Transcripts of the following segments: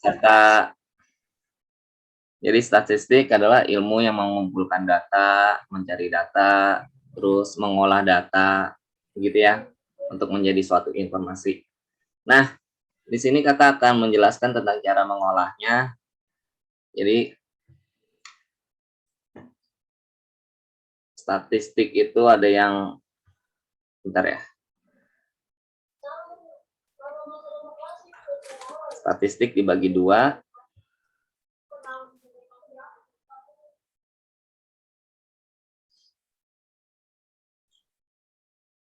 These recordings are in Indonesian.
Data. Jadi statistik adalah ilmu yang mengumpulkan data, mencari data, terus mengolah data, gitu ya, untuk menjadi suatu informasi. Nah, di sini kakak akan menjelaskan tentang cara mengolahnya. Jadi statistik itu ada yang, bentar ya. Statistik dibagi dua.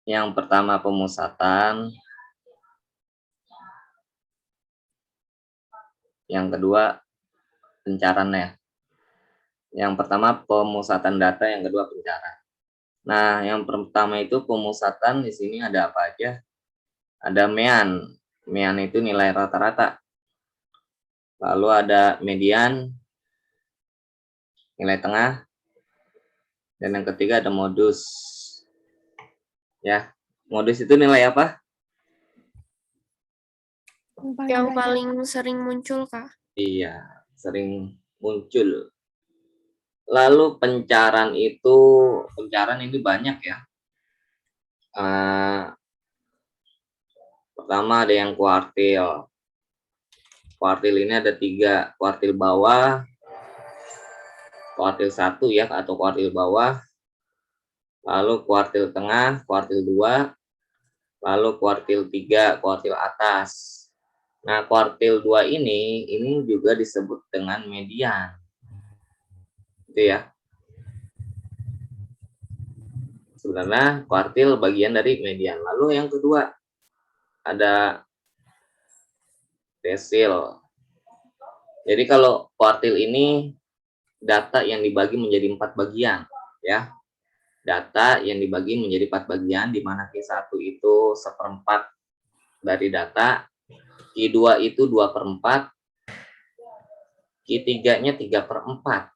Yang pertama pemusatan, yang kedua pencarahan. Yang pertama pemusatan data, yang kedua pencarahan. Nah, yang pertama itu pemusatan, di sini ada apa aja? Ada mean. Mean itu nilai rata-rata. Lalu ada median, nilai tengah. Dan yang ketiga ada modus. Ya, modus itu nilai apa? Yang paling sering muncul, Kak. Iya, sering muncul. Lalu pencarahan ini banyak ya. Pertama ada yang kuartil. Kuartil ini ada 3, kuartil bawah, kuartil 1 ya, atau kuartil bawah, lalu kuartil tengah, kuartil 2, lalu kuartil 3, kuartil atas. Nah, kuartil 2 ini juga disebut dengan median. Itu ya. Sebenarnya kuartil bagian dari median. Lalu yang kedua ada desil. Jadi kalau kuartil ini data yang dibagi menjadi 4 bagian ya. Data yang dibagi menjadi 4 bagian, di mana Q1 itu 1/4 dari data, Q2 itu 2/4, Q3-nya 3/4.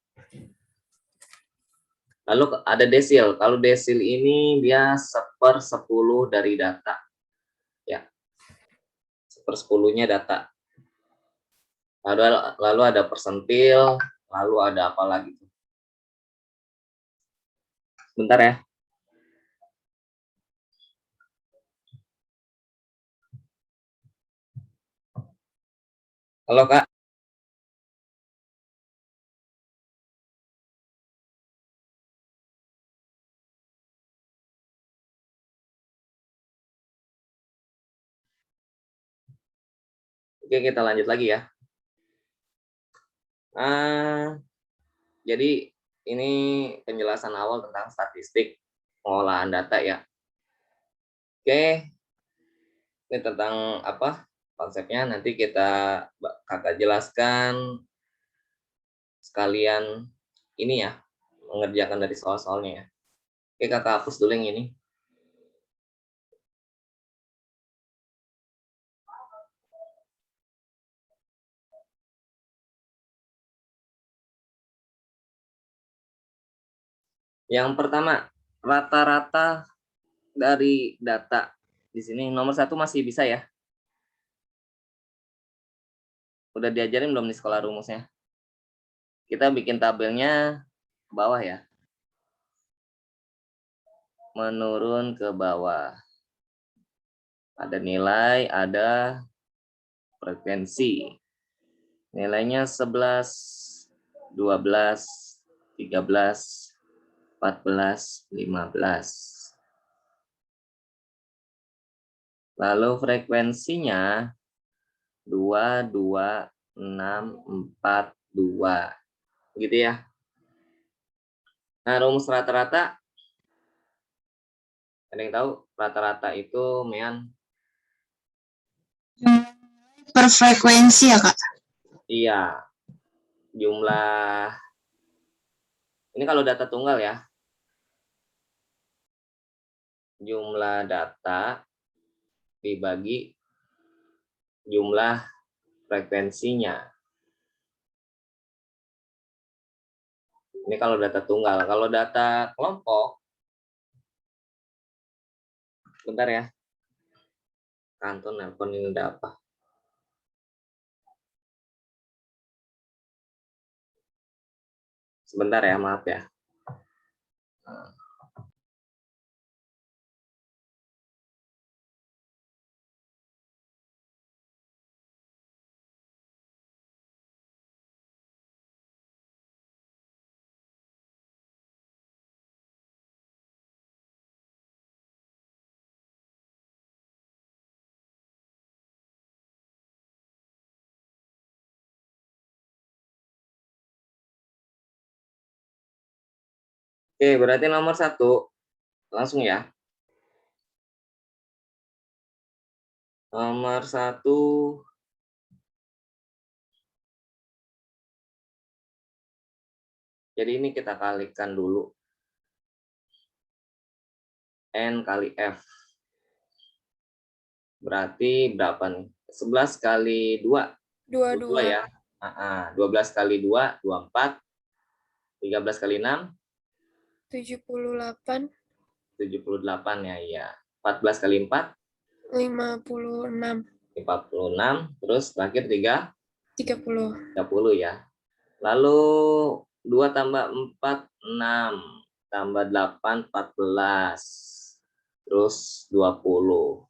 Lalu ada desil. Kalau desil ini dia 1/10 dari data. Ya. 1/10-nya data. Lalu ada persentil, lalu ada apa lagi? Bentar ya. Halo, Kak. Oke, kita lanjut lagi ya. Jadi ini penjelasan awal tentang statistik pengolahan data ya. Oke, ini tentang apa konsepnya, nanti kakak jelaskan sekalian ini ya, mengerjakan dari soal-soalnya ya. Oke, kakak hapus dulu yang ini. Yang pertama, rata-rata dari data. Di sini nomor 1 masih bisa ya. Udah diajarin belum di sekolah rumusnya? Kita bikin tabelnya ke bawah ya. Menurun ke bawah. Ada nilai, ada frekuensi. Nilainya 11, 12, 13, 14, 15. Lalu frekuensinya 2, 2, 6, 4, 2. Gitu ya. Nah, rumus rata-rata, ada yang tahu rata-rata itu mean? Per frekuensi ya, Kak? Iya. Jumlah, ini kalau data tunggal ya. Jumlah data dibagi jumlah frekuensinya. Ini kalau data tunggal. Kalau data kelompok, bentar ya. Kantor nelpon, ini udah apa? Sebentar ya, maaf ya. Oke, berarti nomor 1. Langsung ya. Nomor 1. Jadi ini kita kalikan dulu. N kali F. Berarti berapa nih? 11 kali 2. 22 ya. 12 kali 2, 24. 13 kali 6. 78. 78 ya, iya. 14 kali 4. 56. 46. Terus terakhir 30. 30 ya. Lalu 2 tambah 4, 6. Tambah 8, 14. Terus 20.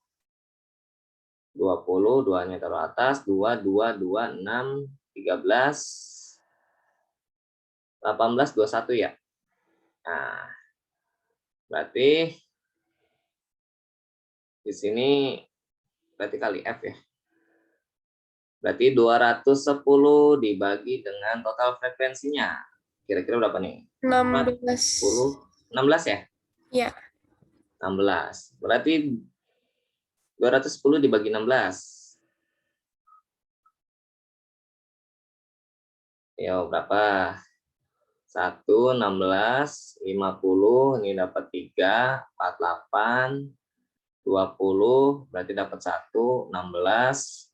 20, 2-nya taruh atas. 2, 2, 2, 6, 13. 18, 21 ya. Nah, berarti di sini berarti kali F ya. Berarti 210 dibagi dengan total frekuensinya. Kira-kira berapa nih? 16. 16 ya? Ya. 16. Berarti 210 dibagi 16. Ya, berapa? 1, 16, 50. Ini dapat 3, 48, 20. Berarti dapat 1, 16.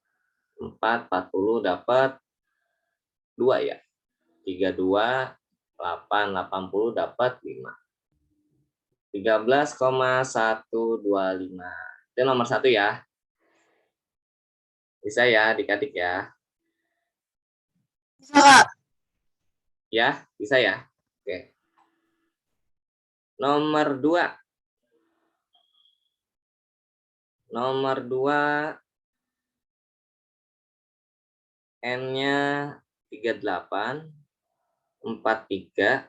4, 40 dapat 2 ya. 32, 8, 80 dapat 5. 13,125. Itu nomor 1 ya. Bisa ya dikatik ya. Bisa, Kak. Ya, bisa ya. Oke. Nomor 2. Nomor 2 N-nya 38, 43,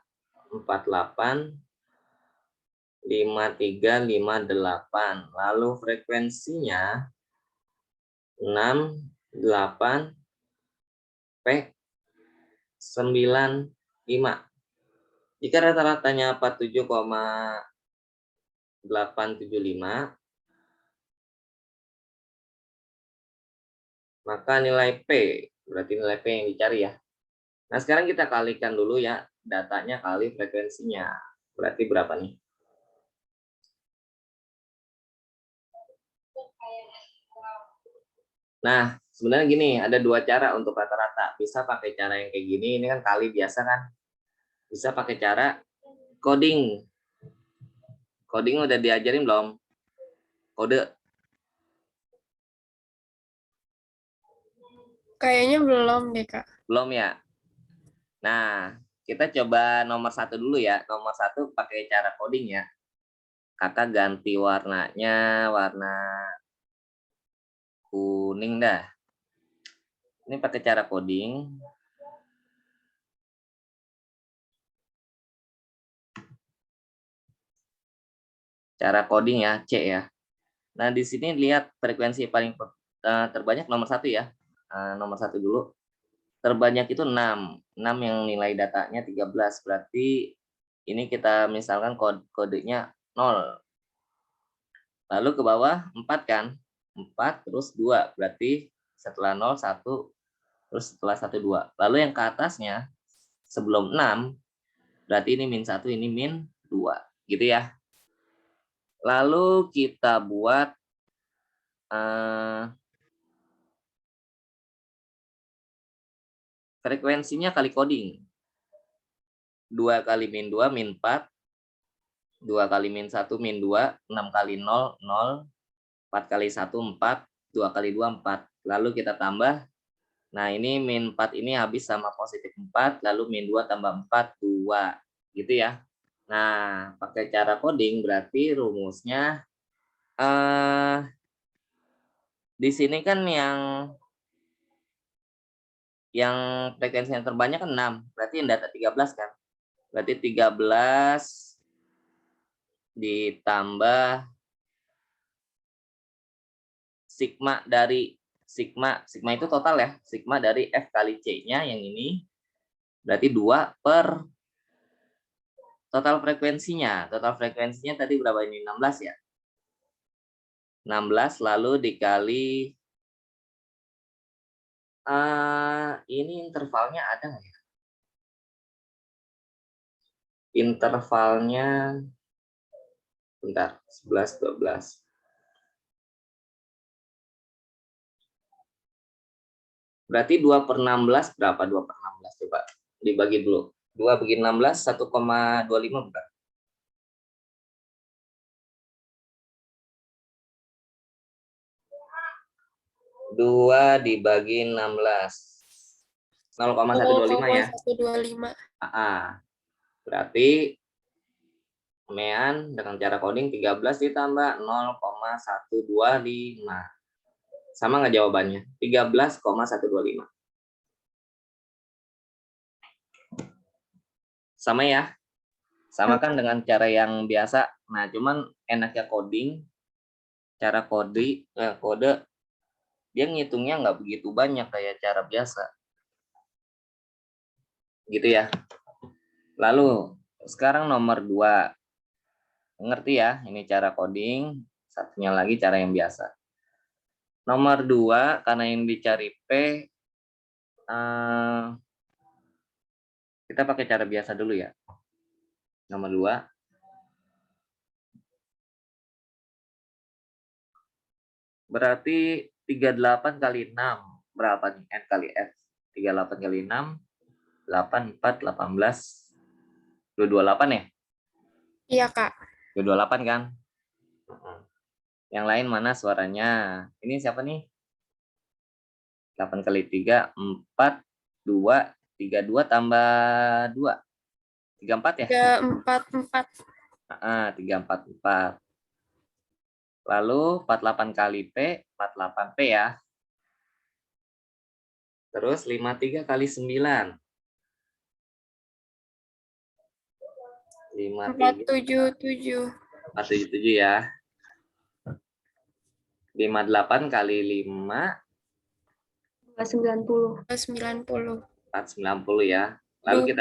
48, 53, 58. Lalu frekuensinya 6, 8, P, 9, 5. Jika rata-ratanya 47,875, maka nilai P, berarti nilai P yang dicari ya. Nah, sekarang kita kalikan dulu ya, datanya kali frekuensinya. Berarti berapa nih? Nah, sebenarnya gini, ada 2 cara untuk rata-rata. Bisa pakai cara yang kayak gini, ini kan kali biasa kan. Bisa pakai cara coding. Coding udah diajarin belum? Kode. Kayaknya belum deh, Kak. Belum ya? Nah, kita coba nomor 1 dulu ya. Nomor 1 pakai cara coding ya. Kakak ganti warnanya, warna kuning dah. Ini pakai cara coding. Cara coding ya, C ya. Nah, di sini lihat frekuensi paling terbanyak nomor 1 ya. Nomor 1 dulu. Terbanyak itu 6. 6 yang nilai datanya 13. Berarti ini kita misalkan kodenya 0. Lalu ke bawah 4 kan? 4 terus 2. Berarti setelah 0, 1. Terus setelah 1, 2. Lalu yang ke atasnya sebelum 6. Berarti ini min 1, ini min 2. Gitu ya. Lalu kita buat frekuensinya kali coding. 2 kali min 2, min 4. 2 kali min 1, min 2. 6 kali 0, 0. 4 kali 1, 4. 2 kali 2, 4. Lalu kita tambah. Nah, ini min 4 ini habis sama positif 4. Lalu min 2 tambah 4, 2. 2, gitu ya. Nah, pakai cara coding berarti rumusnya di sini kan yang frekuensi yang terbanyak kan 6, berarti yang data 13 kan. Berarti 13 ditambah sigma itu total ya, sigma dari F kali C-nya yang ini berarti 2 per total frekuensinya. Total frekuensinya tadi berapa ini? 16 ya. 16 lalu dikali ini intervalnya ada nggak ya? Intervalnya bentar, 11 12. Berarti 2 per 16 berapa? 2 per 16 coba dibagi dulu. 2 bagi 16 1,25 bukan? 2 dibagi 16. 0,125 ya. 0,125. Berarti mean dengan cara coding 13 ditambah 0,125. Sama nggak jawabannya? 13,125. Sama ya? Sama kan dengan cara yang biasa. Nah, cuman enaknya coding, cara kode dia ngitungnya nggak begitu banyak kayak cara biasa. Gitu ya. Lalu, sekarang nomor 2. Ngerti ya, ini cara coding, satunya lagi cara yang biasa. Nomor 2, karena yang dicari P, kita pakai cara biasa dulu ya. Nomor 2. Berarti 38 kali 6. Berapa nih N kali F? 38 kali 6. 8, 4, 18. 228 ya? Iya, Kak. 228 kan? Yang lain mana suaranya? Ini siapa nih? 8 kali 3, 4, 2, 32 tambah 2. 34 ya? 344. 344. Lalu 48 kali P, 48P ya. Terus 53 kali 9. 477. 477 ya. 58 kali 5. 290. 490 ya. Lalu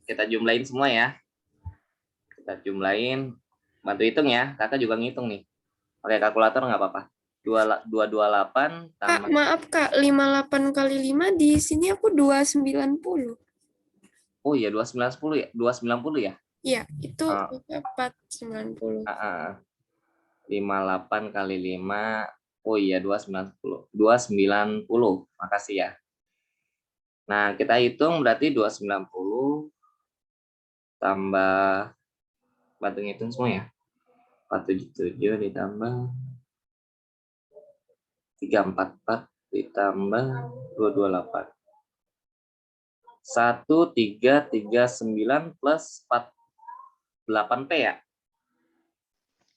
kita jumlahin semua ya. Kita jumlahin. Bantu hitung ya. Kakak juga ngitung nih. Pakai kalkulator nggak apa-apa. 228 Kak, tambah. maaf Kak, 58 kali 5 di sini aku 290. Oh iya 2910 ya. 290 ya. Iya, itu 490. 58 kali 5. Oh iya 290. 290. Makasih ya. Nah, kita hitung berarti 290 tambah, bantu ngitung semua ya. 477 ditambah 344 ditambah 228. 1339 plus 48P ya?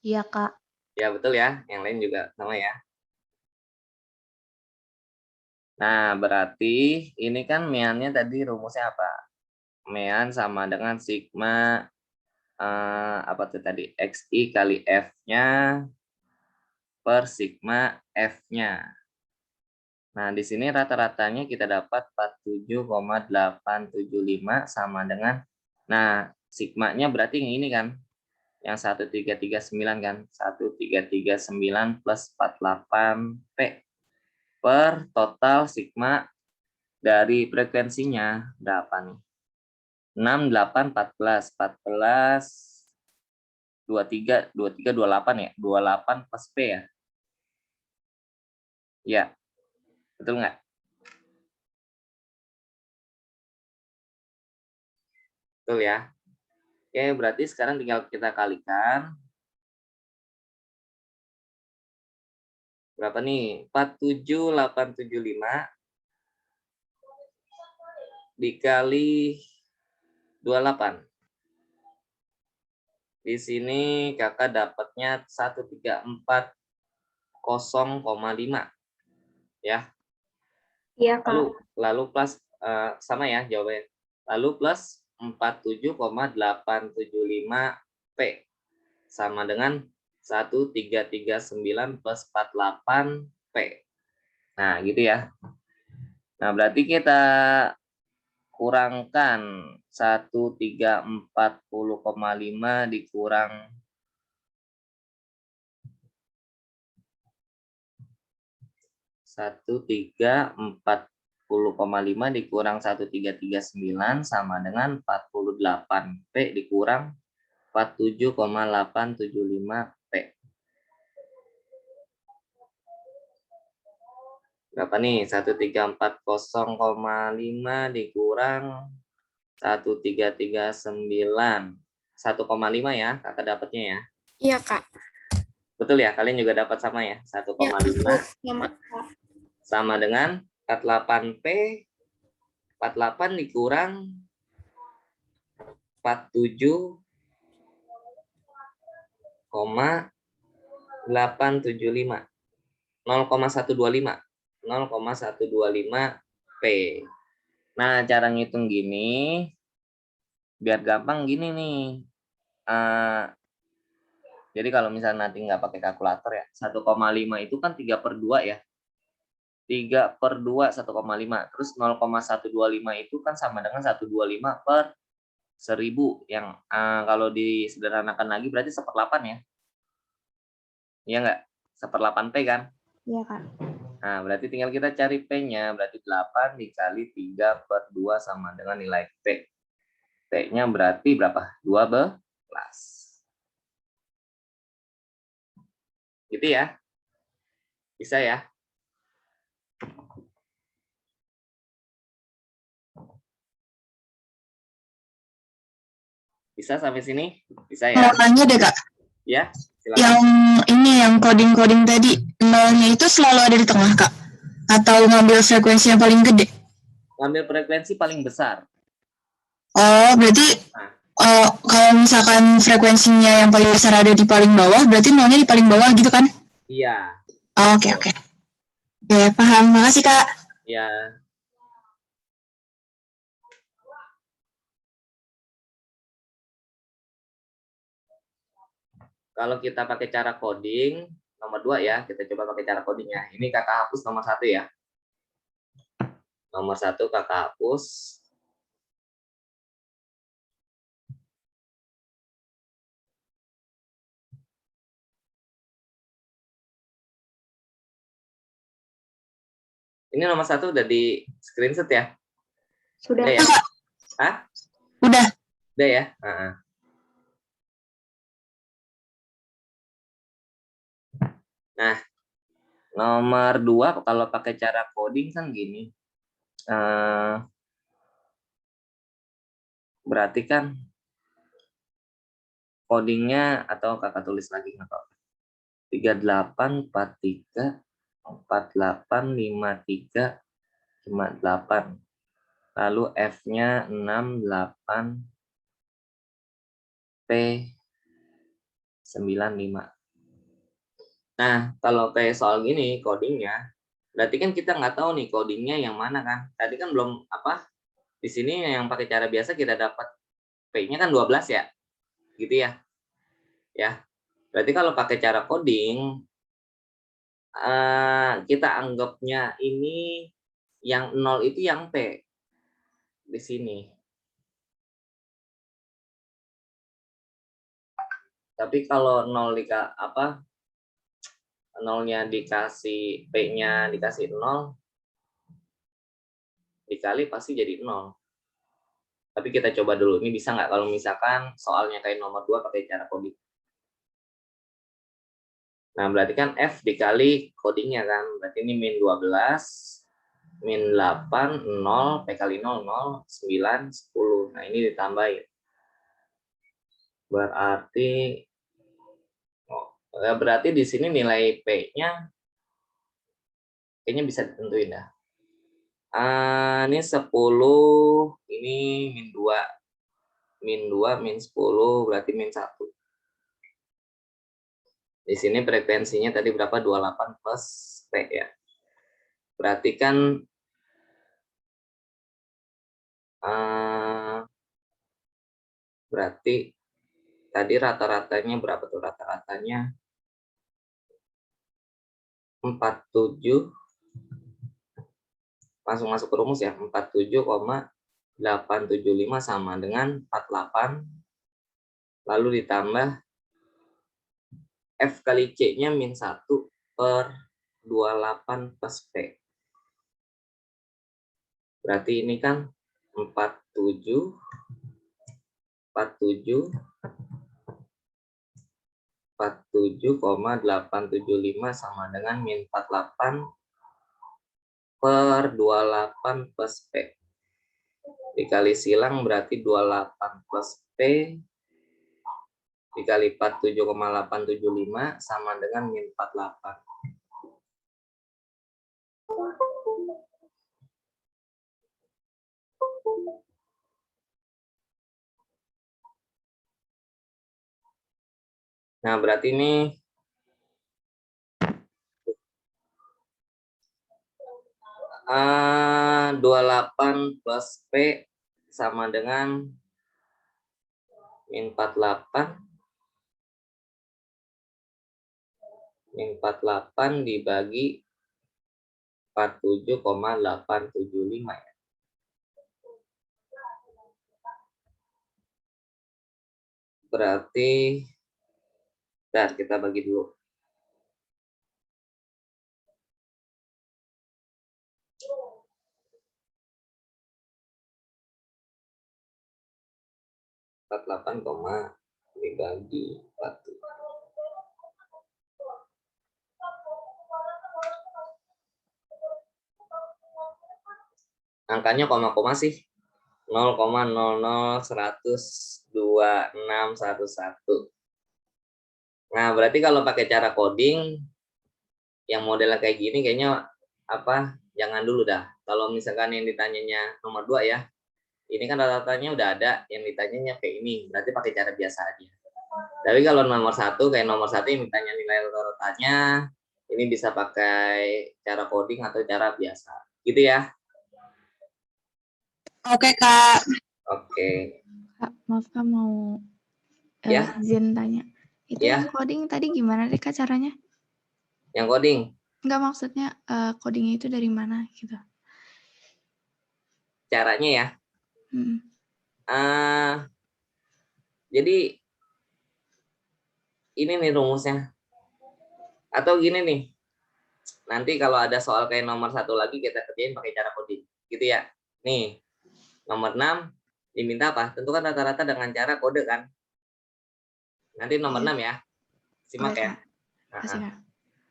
Iya, Kak. Ya, betul ya. Yang lain juga sama ya. Nah, berarti ini kan meannya tadi rumusnya apa? Mean sama dengan sigma apa tuh tadi? XI kali F-nya per sigma F-nya. Nah, di sini rata-ratanya kita dapat 47,875 sama dengan, nah, sigma-nya berarti yang ini kan, yang 1339 kan, 1339 plus 48P per total sigma dari frekuensinya berapa nih? 6, 8, 14, 14, 23, 23, 28 ya, 28 plus P ya. Ya, betul nggak? Betul ya. Oke, berarti sekarang tinggal kita kalikan. Berapa nih? 47875 dikali 28. Di sini kakak dapatnya 134,0,5 ya. Iya, Kak. Lalu plus sama ya jawabannya. Lalu plus 47,875 P sama dengan 1339 plus 48 P. Nah, gitu ya. Nah, berarti kita kurangkan 1340,5 dikurang 1340,5 dikurang 1339 sama dengan 48 P dikurang 47,875 P. Berapa nih? 1340,5 dikurang 1339. 1,5 ya, kakak dapatnya ya. Iya, Kak. Betul ya, kalian juga dapat sama ya, 1,5 Sama. sama dengan 48P, 48 dikurang 47,875, 0,125 P. Nah, cara ngitung gini biar gampang gini nih. Jadi kalau misalnya nanti nggak pakai kalkulator ya, 1,5 itu kan 3/2 ya. 3/2 1,5. Terus 0,125 itu kan sama dengan 125/1000 yang kalau disederhanakan lagi berarti 1/8 ya. Iya nggak? 1/8 P kan? Iya, Kak. Nah, berarti tinggal kita cari P-nya. Berarti 8 dikali 3/2 sama dengan nilai P. P-nya berarti berapa? 12. Gitu ya. Bisa ya? Bisa sampai sini? Bisa ya? Mau nanya deh, Kak. Ya, silakan. Yang ini, yang coding-coding tadi, nolnya itu selalu ada di tengah, Kak? Atau ngambil frekuensi yang paling gede? Ngambil frekuensi paling besar. Oh, berarti kalau misalkan frekuensinya yang paling besar ada di paling bawah, berarti nolnya di paling bawah gitu kan? Iya. Oh, oke. Oke, paham. Makasih, Kak. Ya. Kalau kita pakai cara coding, nomor 2 ya, kita coba pakai cara codingnya. Ini kakak hapus nomor 1 ya. Nomor 1 kakak hapus. Ini nomor 1 udah di screenshot ya? Sudah. Udah ya? Hah? Udah. Udah ya? Nah, nomor 2 kalau pakai cara coding kan gini. Berarti kan codingnya atau kakak tulis lagi nggak apa-apa. 3843 4853 cuma 8. Lalu F-nya 68 P95. Nah, kalau kayak soal gini codingnya, berarti kan kita nggak tahu nih codingnya yang mana kan. Tadi kan belum di sini yang pakai cara biasa kita dapat P-nya kan 12 ya. Gitu ya. Ya. Berarti kalau pakai cara coding, kita anggapnya ini yang 0 itu yang P di sini. Tapi kalau 0 nolnya dikasih P-nya dikasih 0 dikali pasti jadi 0. Tapi kita coba dulu, ini bisa nggak kalau misalkan soalnya kayak nomor 2 pakai cara coding. Nah, berarti kan F dikali codingnya kan, berarti ini min 12, min 8, 0, P kali 0, 0, 9, 10. Nah, ini ditambahin. Berarti di sini nilai P-nya kayaknya bisa ditentuin dah. Ini 10, ini min 2. Min 2, min 10, berarti min 1. Di sini frekuensinya tadi berapa? 28 plus P ya. Berarti kan berarti tadi rata-ratanya berapa tuh? Rata-ratanya 47, langsung masuk ke rumus ya, 47,875 sama dengan 48, lalu ditambah F kali C-nya min 1 per 28 plus P. Berarti ini kan 47,875 sama dengan min 48 per 28 plus P. Dikali silang berarti 28 plus P dikali 47,875 sama dengan min 48. Nah, berarti ini uh, 28 plus P sama dengan min 48 dibagi 47,875 ya. Berarti bentar, kita bagi dulu. Dibagi 4. Angkanya koma-koma sih. 0,0010026111. Nah, berarti kalau pakai cara coding yang modelnya kayak gini kayaknya jangan dulu dah. Kalau misalkan yang ditanyanya nomor 2 ya. Ini kan rata-ratanya udah ada, yang ditanyanya kayak ini. Berarti pakai cara biasa aja. Tapi kalau nomor 1 kayak nomor 1 yang ditanya nilai rata-ratanya, ini bisa pakai cara coding atau cara biasa. Gitu ya. Oke, Kak. Oke. Kak, maaf Kak, mau Ya. izin tanya. Itu Ya. yang coding tadi gimana deh Kak caranya? Yang coding? Enggak, maksudnya codingnya itu dari mana gitu. Caranya ya. Jadi ini nih rumusnya. Atau gini nih. Nanti kalau ada soal kayak nomor 1 lagi kita kerjain pakai cara coding. Gitu ya. Nih. Nomor 6 diminta apa? Tentu kan rata-rata dengan cara kode kan. Nanti nomor 6 ya. Simak ya.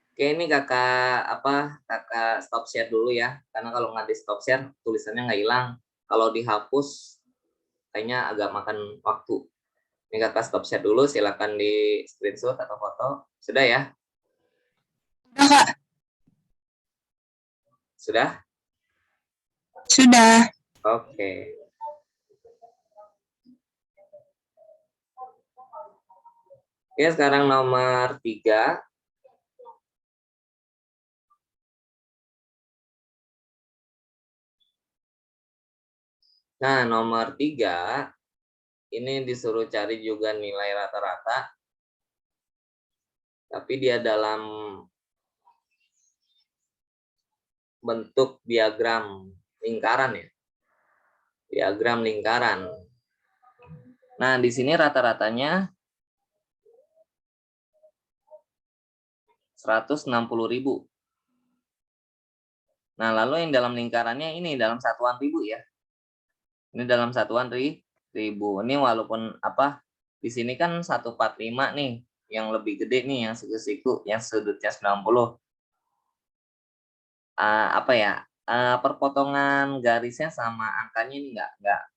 Oke, ini kakak stop share dulu ya. Karena kalau nggak di stop share tulisannya nggak hilang. Kalau dihapus kayaknya agak makan waktu. Ini kakak stop share dulu, silakan di screenshot atau foto. Sudah ya? Sudah, Kak. Sudah? Sudah. Oke. Oke, sekarang nomor 3. Nah, nomor 3 ini disuruh cari juga nilai rata-rata. Tapi dia dalam bentuk diagram lingkaran ya. Diagram lingkaran. Nah, di sini rata-ratanya 160.000. Nah, lalu yang dalam lingkarannya ini dalam satuan ribu ya. Ini dalam satuan ribu. Ini walaupun di sini kan 145 nih, yang lebih gede nih, yang siku-siku, yang sudutnya 90. Perpotongan garisnya sama angkanya ini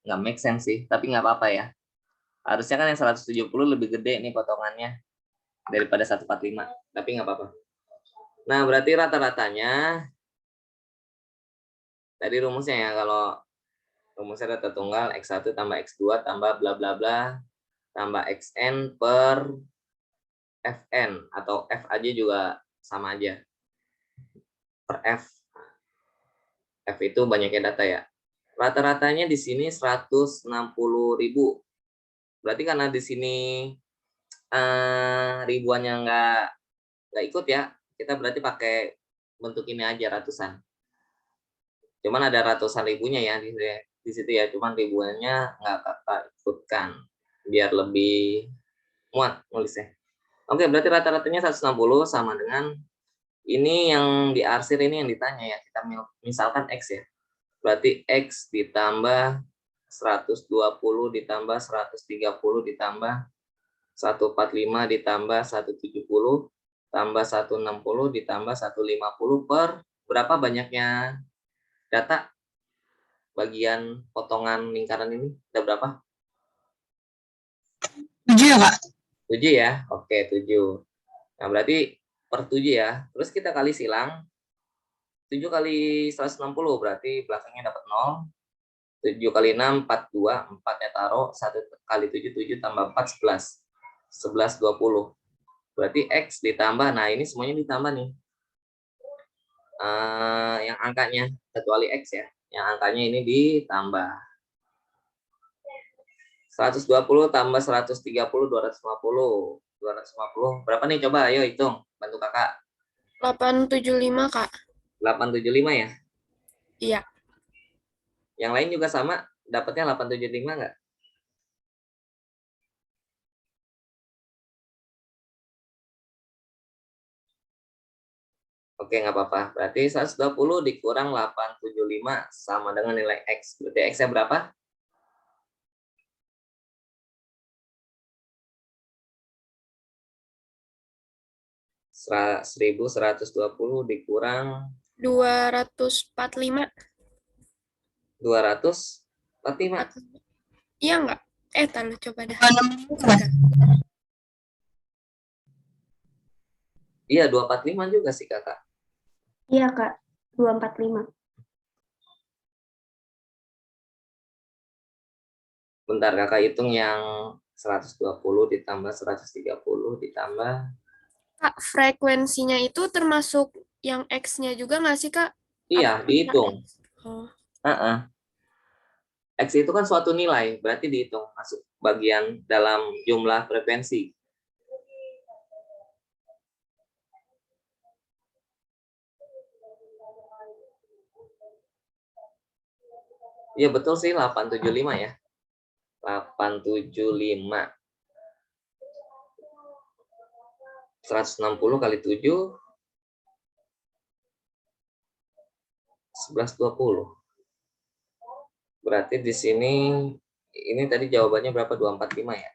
nggak make sense sih, tapi nggak apa-apa ya. Harusnya kan yang 170 lebih gede nih potongannya daripada 145, tapi nggak apa-apa. Nah, berarti rata-ratanya tadi rumusnya ya, kalau rumusnya data tunggal X1 tambah X2 tambah bla bla bla tambah XN per FN atau F aja juga sama aja. Per F. F itu banyaknya data ya. Rata-ratanya di sini 160.000. Berarti karena di sini ribuannya nggak ikut ya, kita berarti pakai bentuk ini aja ratusan. Cuman ada ratusan ribunya ya di situ ya, cuman ribuannya nggak kakak ikutkan biar lebih muat nulisnya. Oke, berarti rata-ratanya 160 sama dengan ini yang diarsir, ini yang ditanya ya. Kita misalkan X ya. Berarti X ditambah 120 ditambah 130 ditambah 145 ditambah 170 tambah 160 ditambah 150 per berapa banyaknya data bagian potongan lingkaran ini? Ada berapa? 7 ya, Kak? 7 ya. Oke, 7. Nah, berarti per 7 ya. Terus kita kali silang. 7 kali 160 berarti belakangnya dapat 0. 7 kali 6, 42. 4-nya taruh. 1 kali 7, 7 tambah 4, 11. 11, 20. Berarti X ditambah. Nah, ini semuanya ditambah nih. Yang angkanya. Kecuali X ya. Yang angkanya ini ditambah. 120 tambah 130, 250. 250. Berapa nih? Coba ayo hitung. Bantu kakak. 875, Kak. 875 ya? Iya. Yang lain juga sama, dapatnya 875 nggak? Oke, nggak apa-apa. Berarti 120 dikurang 875 sama dengan nilai X. Berarti X-nya berapa? Sera- 1120 dikurang 245. 245. Iya nggak? Taruh coba dah. 265. Iya, 245 juga sih kakak. Iya, Kak. 245. Bentar kakak hitung yang 120 ditambah 130 ditambah. Kak, frekuensinya itu termasuk yang X-nya juga nggak sih, Kak? Iya, Atau dihitung. Oh, X itu kan suatu nilai, berarti dihitung masuk bagian dalam jumlah frekuensi. Iya betul sih 875 ya. 875. 160 kali 7 1120. Berarti di sini ini tadi jawabannya berapa? 245 ya.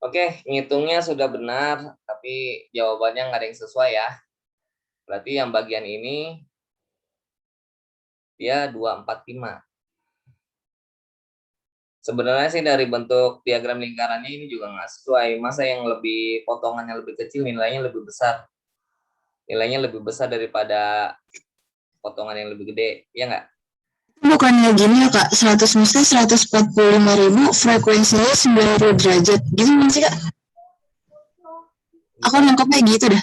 Oke, ngitungnya sudah benar, tapi jawabannya nggak ada yang sesuai ya. Berarti yang bagian ini dia 245. Sebenarnya sih dari bentuk diagram lingkarannya ini juga nggak sesuai. Masa yang lebih potongannya lebih kecil nilainya lebih besar. Nilainya lebih besar daripada potongan yang lebih gede, ya nggak? Bukannya gini ya, Kak? 145.000 frekuensinya 90 derajat. Gitu nggak sih, Kak? Aku nangkepnya gitu dah.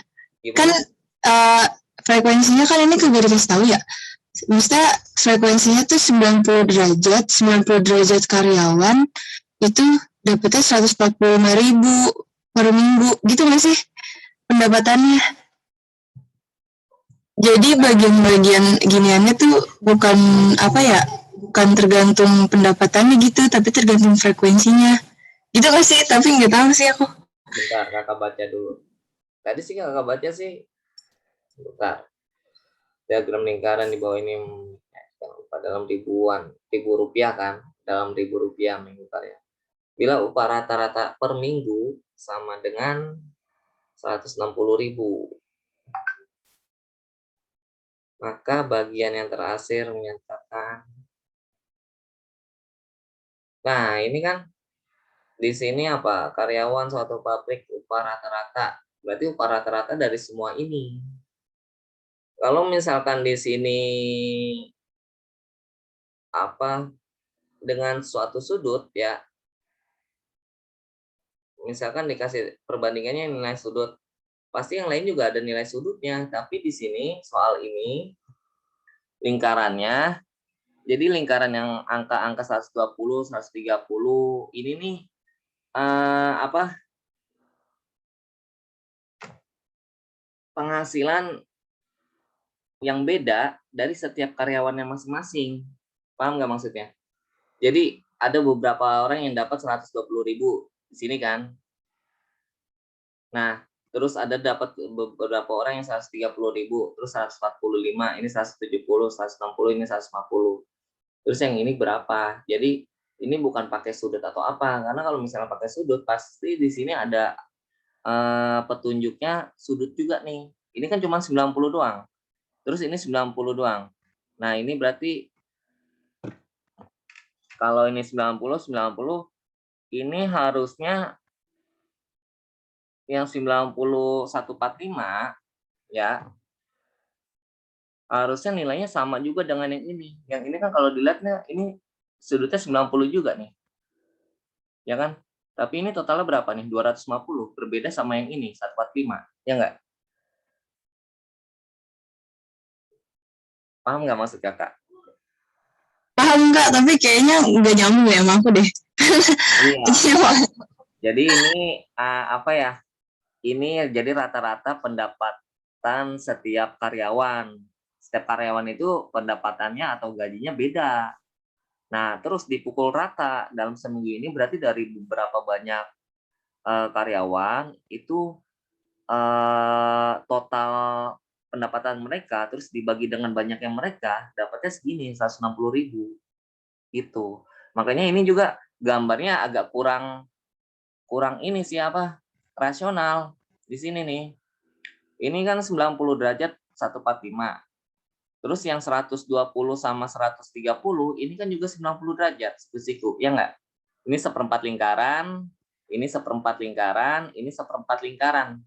Kan Gimana? frekuensinya kan ini kagak dikasih tahu ya. Maksudnya frekuensinya tuh 90 derajat karyawan itu dapetnya 145.000 per minggu. Gitu nggak sih pendapatannya? Jadi bagian-bagian giniannya tuh bukan apa ya, bukan tergantung pendapatannya gitu, tapi tergantung frekuensinya. Gitu nggak sih? Tapi nggak tahu sih aku. Bentar, kakak baca dulu. Tadi sih kakak baca sih, bentar. Diagram lingkaran di bawah ini dalam ribu rupiah kan, dalam Rp1.000 minggu karya. Bila upah rata-rata per minggu sama dengan 160.000, maka bagian yang terakhir menyatakan Nah, ini kan di sini apa? Karyawan suatu pabrik upah rata-rata. Berarti upah rata-rata dari semua ini. Kalau misalkan di sini apa dengan suatu sudut ya, misalkan dikasih perbandingannya nilai sudut, pasti yang lain juga ada nilai sudutnya. Tapi di sini soal ini lingkarannya, jadi lingkaran yang angka-angka 120, 130 ini nih apa penghasilan yang beda dari setiap karyawannya masing-masing. Paham nggak maksudnya? Jadi ada beberapa orang yang dapat 120.000 di sini kan. Nah, terus ada dapat beberapa orang yang 130.000, terus 145, ini 170, 160, ini 150. Terus yang ini berapa? Jadi ini bukan pakai sudut atau apa, karena kalau misalnya pakai sudut pasti di sini ada petunjuknya sudut juga nih. Ini kan cuma 90 doang. Terus ini 90 doang. Nah, ini berarti kalau ini 90, ini harusnya yang 9145 ya, harusnya nilainya sama juga dengan yang ini. Yang ini kan kalau dilihatnya ini sudutnya 90 juga nih. Ya kan? Tapi ini totalnya berapa nih? 250. Berbeda sama yang ini, 145. Ya enggak? Paham nggak maksud kakak? Paham nggak? Tapi kayaknya nggak nyambung ya sama aku deh. Iya. Jadi ini apa ya? Ini jadi rata-rata pendapatan setiap karyawan. Setiap karyawan itu pendapatannya atau gajinya beda. Nah, terus dipukul rata dalam seminggu ini berarti dari beberapa banyak karyawan itu total pendapatan mereka terus dibagi dengan banyaknya mereka dapatnya segini 160.000 gitu. Makanya ini juga gambarnya agak kurang ini siapa rasional di sini nih. Ini kan 90 derajat 145. Terus yang 120 sama 130 ini kan juga 90 derajat siku-siku, ya enggak? Ini seperempat lingkaran, ini seperempat lingkaran, ini seperempat lingkaran.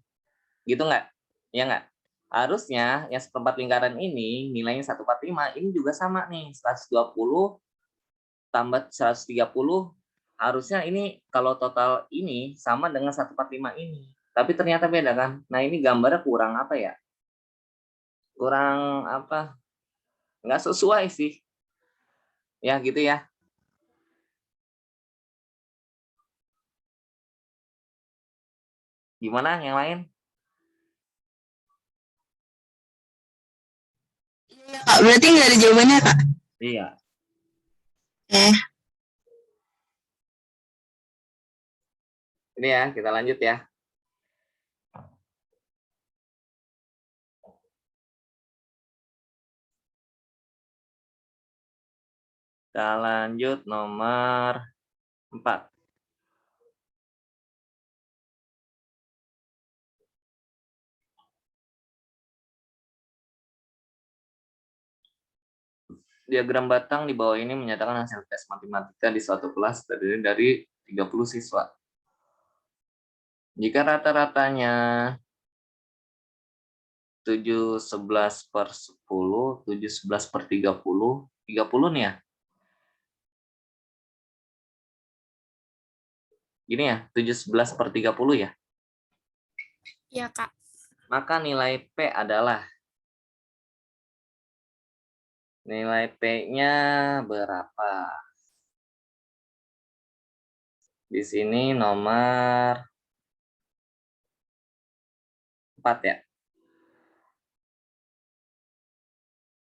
Gitu enggak? Ya enggak? Harusnya yang seperempat lingkaran ini nilainya 145, ini juga sama nih, 120 tambah 130, harusnya ini kalau total ini sama dengan 145 ini. Tapi ternyata beda kan? Nah, ini gambarnya kurang apa ya? Kurang apa? Nggak sesuai sih. Ya gitu ya. Gimana yang lain? Kak, berarti nggak ada jawabannya, Kak? Iya. Ini ya, kita lanjut ya. Kita lanjut nomor 4. Diagram batang di bawah ini menyatakan hasil tes matematika di suatu kelas terdiri dari 30 siswa. Jika rata-ratanya 7/11 per 10, 7/11 per 30, 30 nih ya. Gini ya, 7/11 per 30 ya. Iya, Kak. Maka nilai P adalah, nilai P-nya berapa? Di sini nomor 4 ya.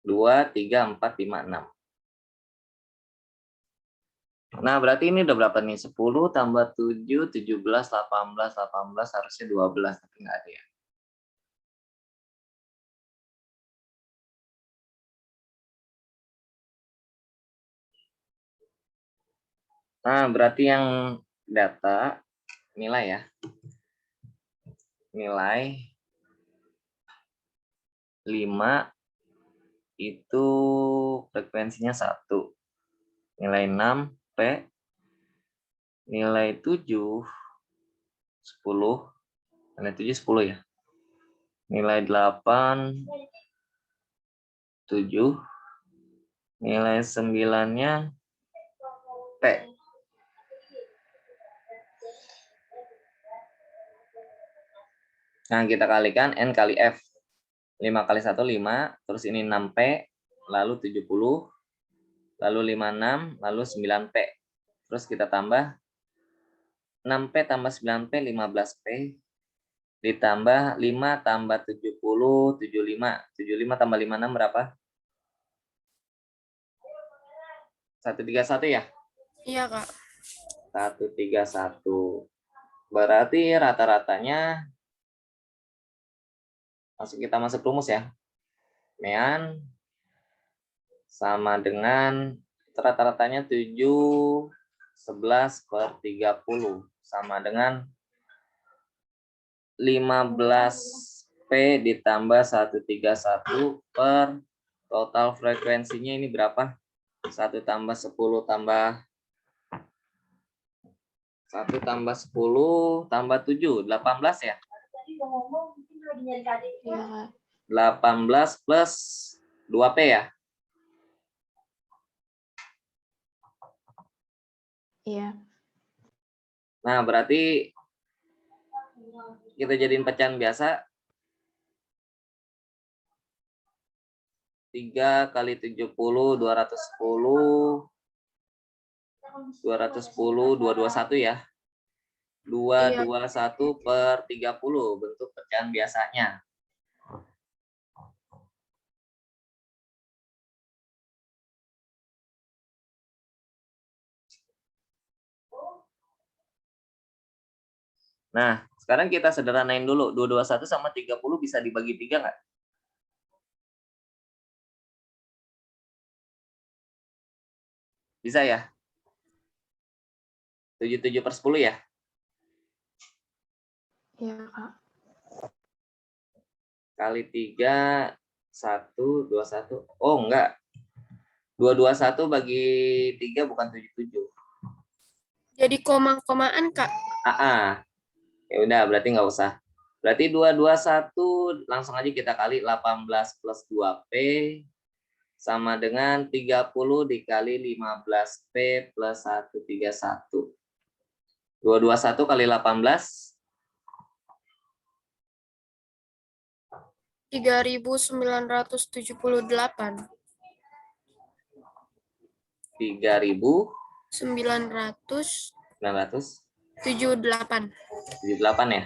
2, 3, 4, 5, 6. Nah, berarti ini udah berapa nih? 10 tambah 7, 17, 18, 18, harusnya 12, tapi nggak ada ya. Nah, berarti yang data, nilai ya. Nilai 5 itu frekuensinya 1. Nilai 6 P nilai 7, 10, nilai 7, 10 ya. Nilai 8, 7, nilai 9-nya P. Nah, kita kalikan N kali F. 5 kali 1, 5, terus ini 6P, lalu 70, lalu 56, lalu 9P. Terus kita tambah 6P tambah 9P, 15P, ditambah 5 tambah 70, 75. 75 tambah 56 berapa? 131 ya? Iya, Kak. 131. Berarti rata-ratanya kita masuk rumus ya. Mean sama dengan rata-ratanya 7, 11 per 30 sama dengan 15P ditambah 131 per total frekuensinya ini berapa? 1 tambah 10 tambah 1 tambah 10 tambah 7, 18 ya? Iya, Kak. 18 plus 2P ya? Iya. Nah, berarti kita jadiin pecahan biasa. 3 kali 70, 210, 221 ya. 221 per 30 bentuk pecahan biasanya. Nah, sekarang kita sederhanain dulu. 221 sama 30 bisa dibagi 3 nggak? Bisa ya? 77 per 10 ya? Iya, Kak. Kali 3, 1, 21. Oh, enggak. 221 bagi 3 bukan 77. Jadi koma-komaan, Kak. Ya udah, berarti nggak usah. Berarti 221 langsung aja kita kali 18 plus 2P sama dengan 30 dikali 15P plus 131. 221 kali 18 3.978. 3.978 978. ya.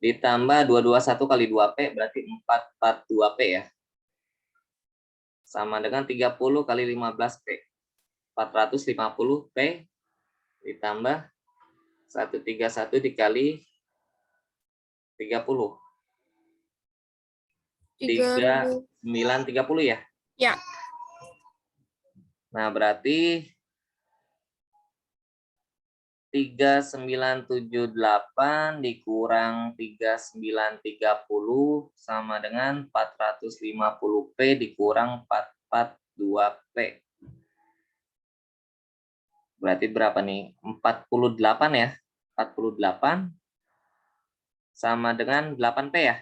Ditambah 221 kali 2P berarti 442P ya. Sama dengan 30 kali 15P. 450P ditambah 131 dikali 30. 3930 ya. Ya. Nah, berarti 3978 dikurang 3930 sama dengan 450P dikurang 442P. Berarti berapa nih? 48 ya. 48 sama dengan 8P ya.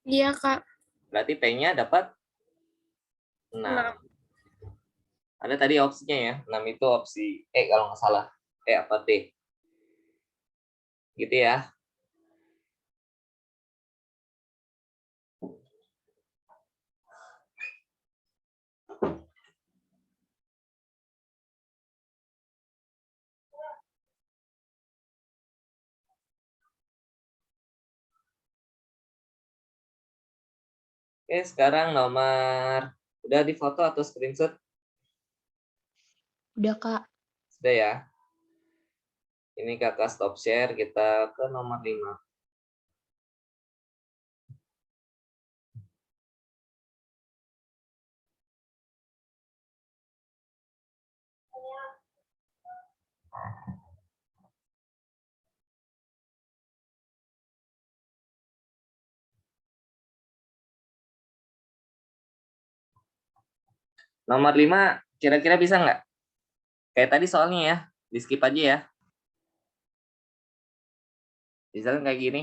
Iya, Kak. Berarti P-nya dapat 6. Ada tadi opsinya ya. 6 itu opsi E kalau nggak salah. E apa D? Gitu ya. Oke, sekarang nomor udah di foto atau screenshot? Udah, Kak. Sudah ya. Ini kakak stop share, kita ke nomor 5. Nomor 5 kira-kira bisa nggak? Kayak tadi soalnya ya, di skip aja ya. Misalkan kayak gini.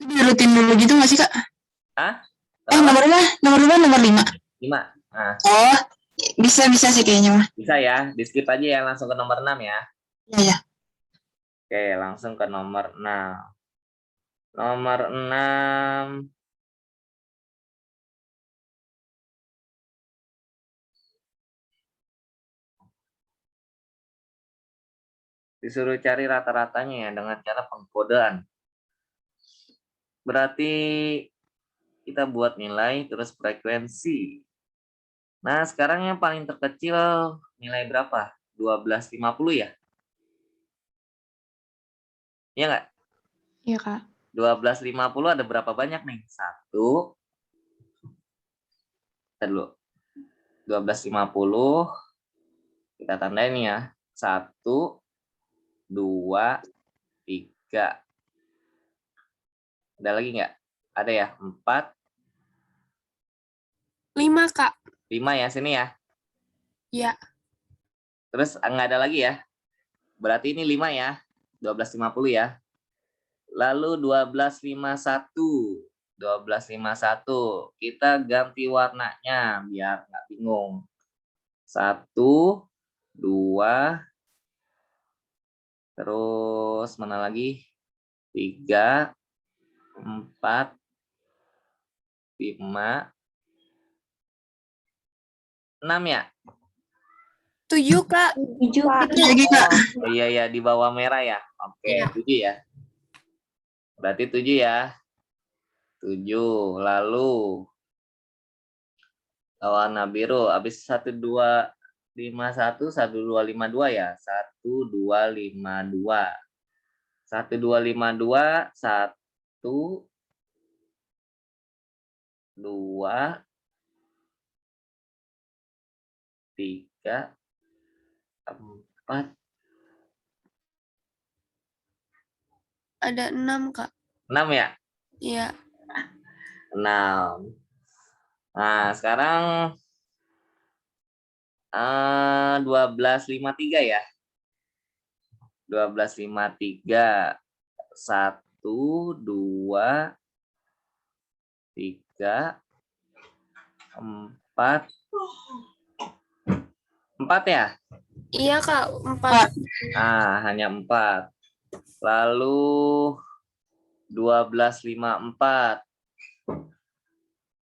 Dirutin dulu gitu nggak sih, Kak? Hah? Nomor berapa? Nomor 5. 5. Nah, Oh, bisa sih kayaknya mah. bisa ya, di skip aja ya, langsung ke nomor 6 ya. Iya. Oke, langsung ke nomor 6. Nomor 6. Disuruh cari rata-ratanya ya dengan cara pengkodean. Berarti kita buat nilai terus frekuensi. Nah, sekarang yang paling terkecil nilai berapa? 1250 ya? Iya nggak? Iya, Kak. 1250 ada berapa banyak nih? 1. Kita dulu. 1250. Kita tandain ya. 1, 2, 3. Ada lagi nggak? Ada ya? 4, 5, Kak. 5 ya, sini ya. Iya. Terus nggak ada lagi ya? Berarti ini 5 ya. 1250 ya. Lalu 1251. 1251. Kita ganti warnanya biar nggak bingung. 1, 2, terus mana lagi? 3, 4, 5, 6 ya? 7, Kak. 7, Kak. Lagi, Kak. Oh iya ya, di bawah merah ya. Oke, Iya. 7 ya. Berarti 7 ya. 7. Lalu warna biru habis 1251, 1252 ya. 1252. 1252, 1, 2, 3, 4. Ada 6, Kak. 6 ya? Iya. 6. Nah, sekarang 1253 ya. 1253. 1, 2, 3, 4. 4 ya? Iya, Kak. 4. Hanya 4. Lalu 1254.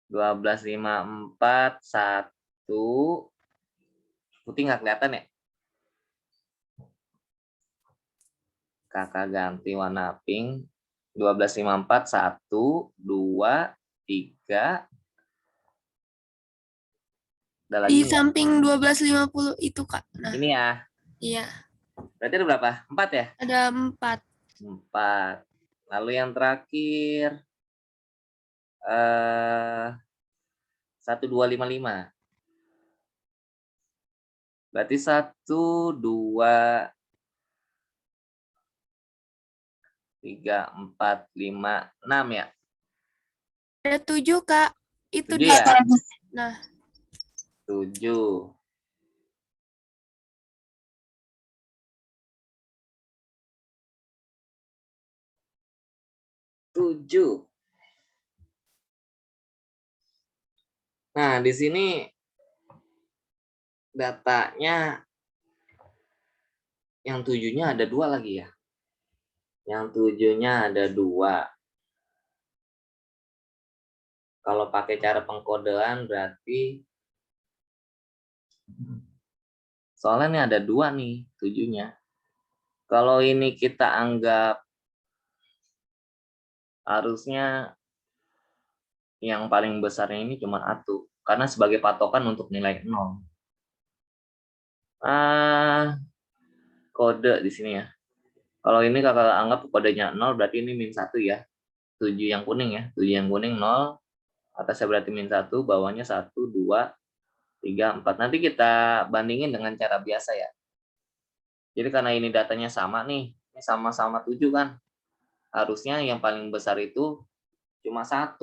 1254, 1. Putih nggak kelihatan ya? Kakak ganti warna pink. 1254, 1, 2, 3. Ada Di lagi nggak? samping 1250 itu, Kak. Nah, Ini ya. iya. Berarti ada berapa? 4 ya? Ada 4. 4. Lalu yang terakhir 1255. Berarti 1, 2, 3, 4, 5, 6 ya? Ada 7, Kak. Itu 7 dia. ya? Nah, 7. Nah, di sini datanya yang 7-nya ada 2 lagi ya. Yang 7-nya ada 2. Kalau pakai cara pengkodean berarti soalnya ini ada 2 nih 7-nya. Kalau ini kita anggap harusnya yang paling besarnya ini cuma 1. Karena sebagai patokan untuk nilai 0. Kode di sini ya. Kalau ini kakak anggap kodenya 0 berarti ini min 1 ya. 7 yang kuning ya. 7 yang kuning 0. Atasnya berarti min 1, bawahnya 1, 2, 3, 4. Nanti kita bandingin dengan cara biasa ya. Jadi karena ini datanya sama nih. Ini sama-sama 7 kan. Harusnya yang paling besar itu cuma 1.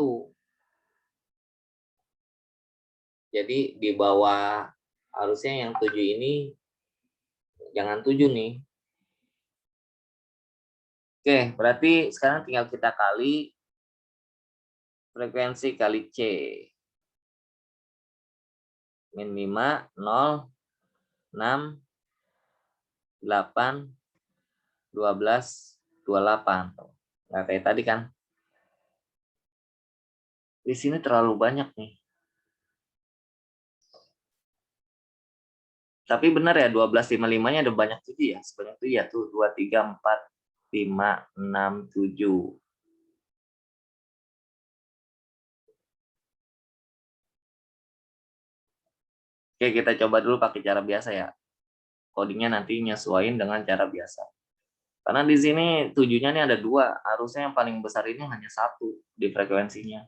Jadi di bawah harusnya yang 7 ini jangan 7 nih. Oke, berarti sekarang tinggal kita kali frekuensi kali C. Min 5, 0, 6, 8, 12, 28. Nggak kayak tadi kan. Di sini terlalu banyak nih. Tapi benar ya, 12,55-nya ada banyak 7 ya. Sebanyak 7 ya tuh. 2, 3, 4, 5, 6, 7. Oke, kita coba dulu pakai cara biasa ya. Codingnya nanti nyesuaiin dengan cara biasa. Karena di sini 7-nya nih ada 2. Harusnya yang paling besar ini hanya 1 di frekuensinya.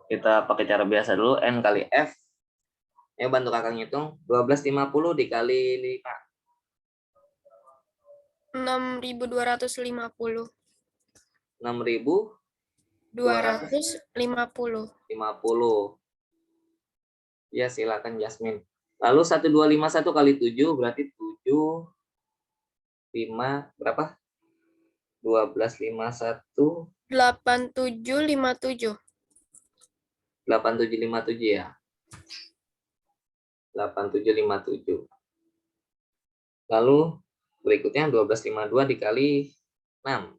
Kita pakai cara biasa dulu, N kali F. Ya, bantu kakak ngitung. 1250 dikali 5. 6.250. 6.250. 250. Ya, silakan Jasmine. Lalu 1251 kali 7 berarti 7, 5, berapa? 1251. 8757. 8757 ya. 8757. Lalu berikutnya 1252 dikali 6.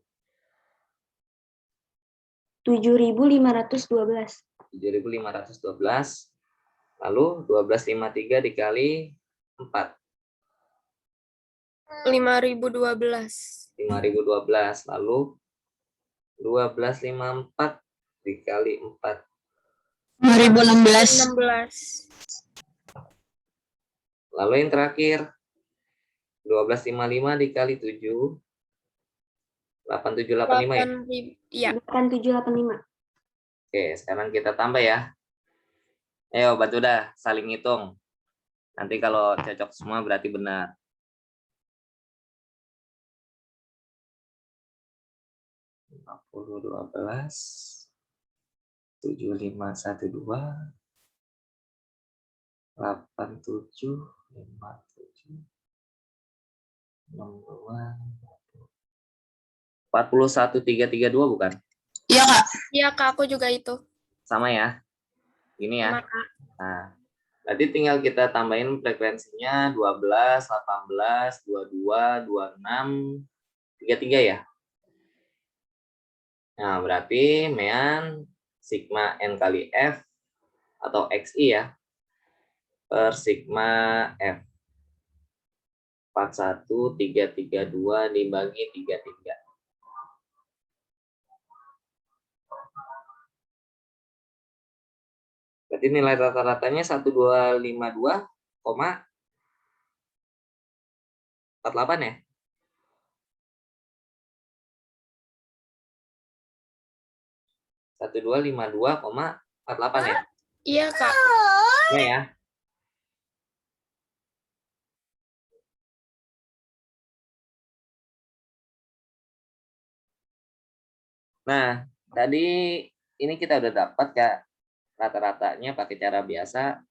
7.512. 7.512. Lalu 1253 dikali 4. 5.012. 5.012. Lalu 1254 dikali 4. 2016. 16. Lalu yang terakhir 1255 dikali 7. 8785 ya. 8.000. Ya. 8785. Oke, sekarang kita tambah ya. Ayo, bantu dah saling hitung. Nanti kalau cocok semua berarti benar. 50, 12, 7512, 87, 57, 62, 41332 bukan? Iya, Kak. Iya, Kak, aku juga itu. Sama ya. Ini ya. Sama, Kak. Nah, berarti tinggal kita tambahin frekuensinya 12, 18, 22, 26, 33 ya. Nah, berarti mean sigma N kali F atau XI ya per sigma F 41332 dibagi 33. Berarti nilai rata-ratanya 1252,48 ya. 1252,48 ya. Iya, Kak. Iya ya. Nah, tadi ini kita udah dapat ya rata-ratanya pakai cara biasa.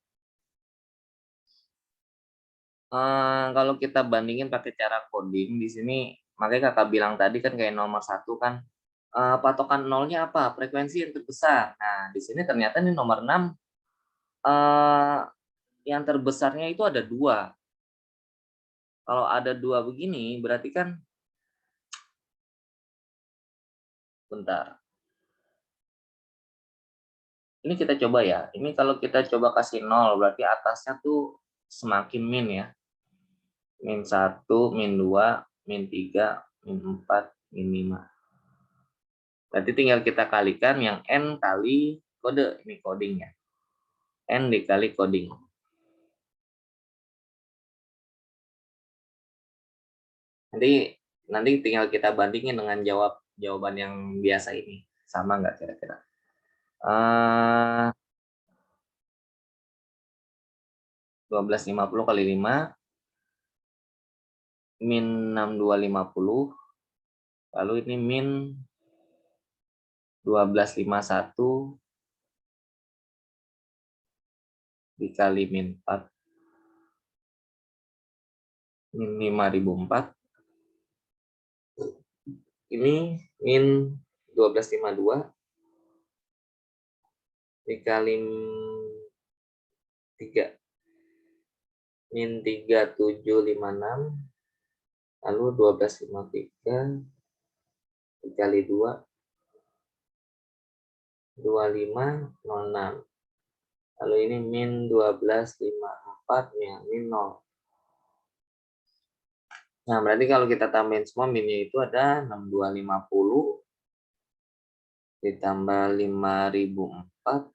Kalau kita bandingin pakai cara coding di sini, makanya kakak bilang tadi kan kayak nomor 1 kan patokan nolnya apa? Frekuensi yang terbesar. Nah, di sini ternyata nih nomor 6 yang terbesarnya itu ada 2. Kalau ada 2 begini berarti kan bentar. Ini kita coba ya. Ini kalau kita coba kasih 0 berarti atasnya tuh semakin min ya. Min 1, min 2, min 3, min 4, min 5. Berarti tinggal kita kalikan yang N kali kode, ini codingnya. N dikali coding. Nanti tinggal kita bandingin dengan jawaban yang biasa ini. Sama nggak kira-kira? 1250 kali 5. min 6250, lalu ini min 1251 dikali min 4, min 5004, ini min 1252 dikali 3, min 3756, lalu 1253 dikali 2, 2506, lalu ini min 1254 ya, min 0. Nah, berarti kalau kita tambahin semua minnya itu ada 6250 ditambah 5004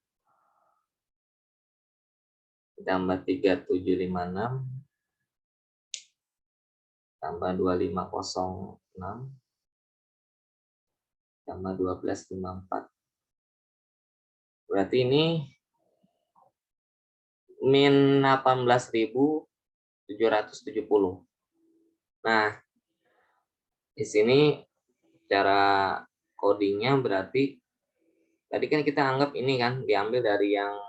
ditambah 3756 tambah 2506 tambah 1254. Berarti ini min 18.770. Nah, di sini cara codingnya berarti tadi kan kita anggap ini kan diambil dari yang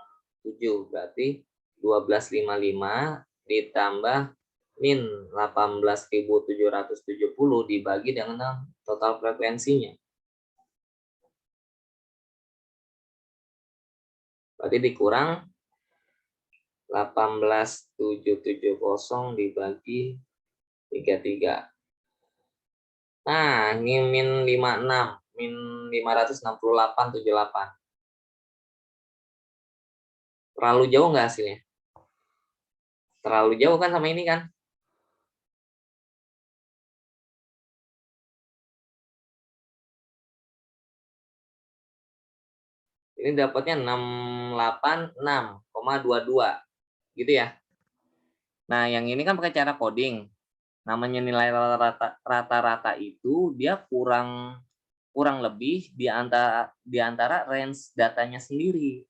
7, berarti 1255 ditambah min 18.770 dibagi dengan total frekuensinya. Berarti dikurang 18.770 dibagi 33. Nah, ini min 56, min 568,78. Terlalu jauh nggak hasilnya? Terlalu jauh kan sama ini kan? Ini dapatnya 686,22 gitu ya. Nah, yang ini kan pakai cara coding. Namanya nilai rata-rata itu dia kurang lebih di antara range datanya sendiri.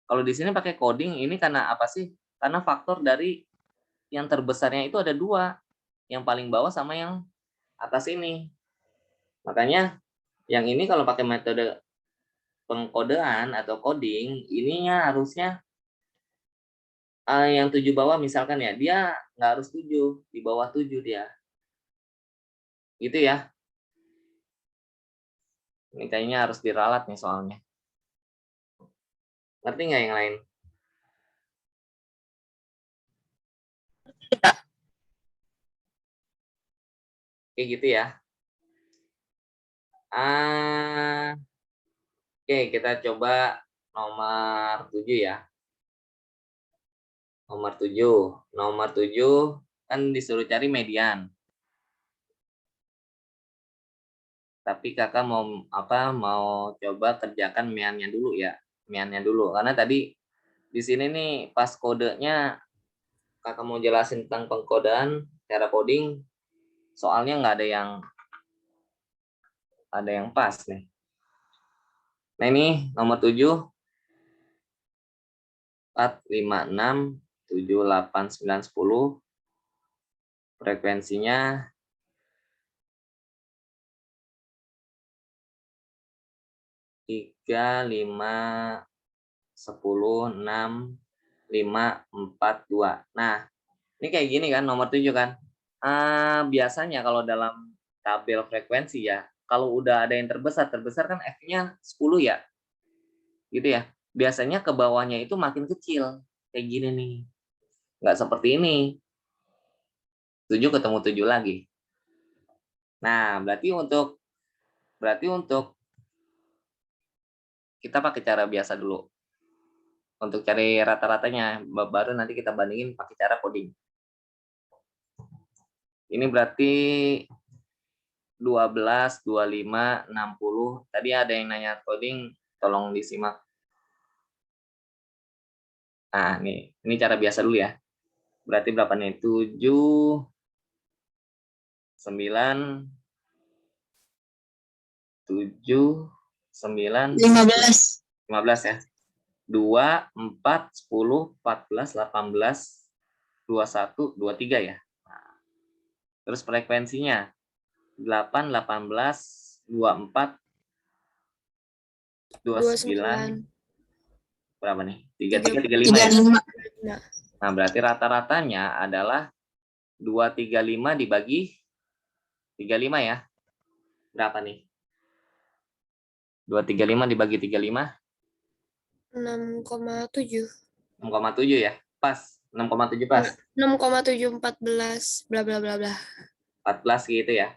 Kalau di sini pakai coding ini karena apa sih? Karena faktor dari yang terbesarnya itu ada 2, yang paling bawah sama yang atas ini. Makanya yang ini kalau pakai metode pengkodean atau coding, ininya harusnya yang 7 bawah misalkan ya, dia nggak harus 7, di bawah 7 dia. Gitu ya. Ini kayaknya harus diralat nih soalnya. Ngerti nggak yang lain? Oke gitu ya. Oke, kita coba nomor 7 ya. Nomor 7 kan disuruh cari median. Tapi kakak mau coba kerjakan meannya dulu ya. Meannya dulu. Karena tadi di sini nih pas kodenya kakak mau jelasin tentang pengkodean, cara coding, soalnya nggak ada yang pas nih. Nah ini nomor 7, 4, 5, 6, 7, 8, 9, 10. Frekuensinya 3, 5, 10, 6, 5, 4, 2. Nah, ini kayak gini kan, nomor 7 kan. Biasanya kalau dalam tabel frekuensi ya, kalau udah ada yang terbesar kan F-nya 10 ya. Gitu ya. Biasanya ke bawahnya itu makin kecil. Kayak gini nih. Nggak seperti ini. 7 ketemu 7 lagi. Nah, berarti untuk kita pakai cara biasa dulu. Untuk cari rata-ratanya, baru nanti kita bandingin pakai cara coding. Ini berarti 12, 25, 60. Tadi ada yang nanya coding, tolong disimak. Nah, ini cara biasa dulu ya. Berarti berapa nih? 7, 9, 7, 9, 15 ya. 2, 4, 10, 14, 18, 21, 23 ya. Nah, Terus frekuensinya 8, 18, 24, 29, 29. berapa nih? 33, 35 ya? 35. Nah, berarti rata-ratanya adalah 235 dibagi 35 ya. Berapa nih? 235 dibagi 35, 6,7. 6,7 ya? Pas, 6,7 pas. 6,714 bla bla bla bla. 14 gitu ya.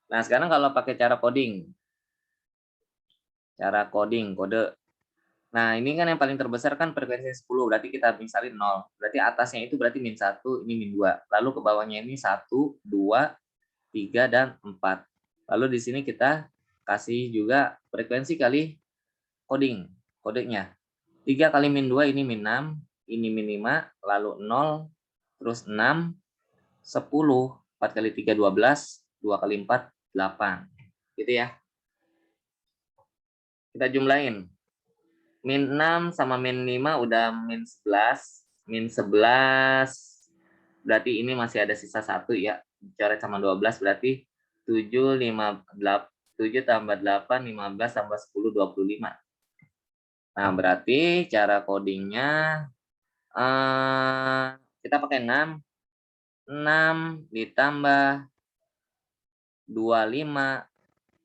Nah, sekarang kalau pakai cara coding. Cara coding, kode. Nah, ini kan yang paling terbesar kan frekuensi 10, berarti kita misalin 0. Berarti atasnya itu berarti min 1, ini min 2. Lalu ke bawahnya ini 1, 2, 3, dan 4. Lalu di sini kita kasih juga frekuensi kali coding, kodenya. 3 kali min 2 ini min 6, ini min 5, lalu 0, terus 6, 10, 4 kali 3, 12, 2 kali 4, 8. Gitu ya. Kita jumlahin. Min 6 sama min 5 udah min 11. Min 11, berarti ini masih ada sisa 1 ya. Coret sama 12 berarti 7, 5, 8, 7 tambah 8, 15 tambah 10, 25. Nah, berarti cara codingnya kita pakai 6. 6 ditambah 25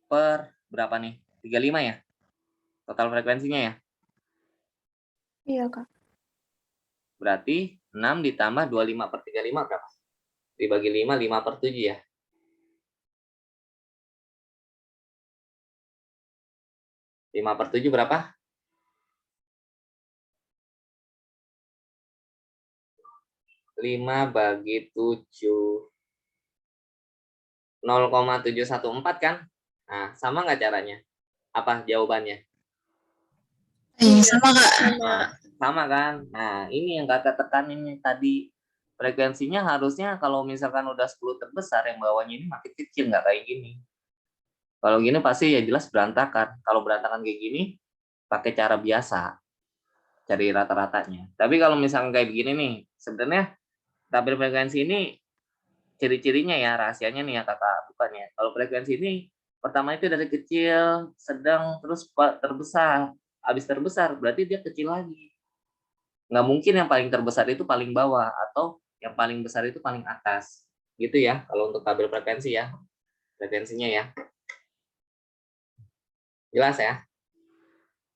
per berapa nih? 35 ya? Total frekuensinya ya? Iya, Kak. Berarti 6 ditambah 25 per 35 berapa? Dibagi 5, 5 per 7 ya? 5 per 7 berapa? 5 bagi 7. 0,714 kan? Nah, sama nggak caranya? Apa jawabannya? Sama Kak. Sama kan? Nah, ini yang kakak tekanin tadi. Frekuensinya harusnya kalau misalkan udah 10 terbesar, yang bawahnya ini makin kecil, nggak kayak gini. Kalau gini pasti ya jelas berantakan. Kalau berantakan kayak gini, pakai cara biasa. Cari rata-ratanya. Tapi kalau misalkan kayak begini nih, sebenarnya tabel frekuensi ini ciri-cirinya ya, rahasianya nih ya kakak, bukan ya. Kalau frekuensi ini, pertama itu dari kecil, sedang, terus terbesar. Habis terbesar, berarti dia kecil lagi. Nggak mungkin yang paling terbesar itu paling bawah, atau yang paling besar itu paling atas. Gitu ya, kalau untuk tabel frekuensi ya. Frekuensinya ya. Jelas ya?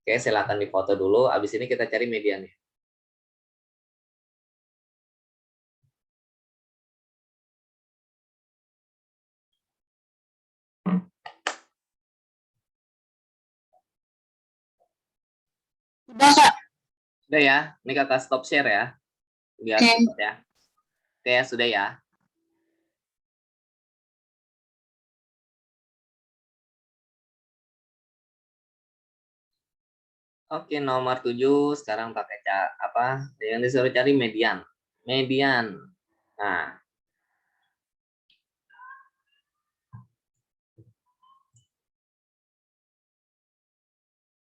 Oke, silakan difoto dulu. Habis ini kita cari mediannya. Udah Kak. Sudah ya, ini kakak stop share ya. Biar Oke. cepat ya. Oke, sudah ya. Oke, nomor 7 sekarang pakai apa? Yang disuruh cari median. Median. Nah,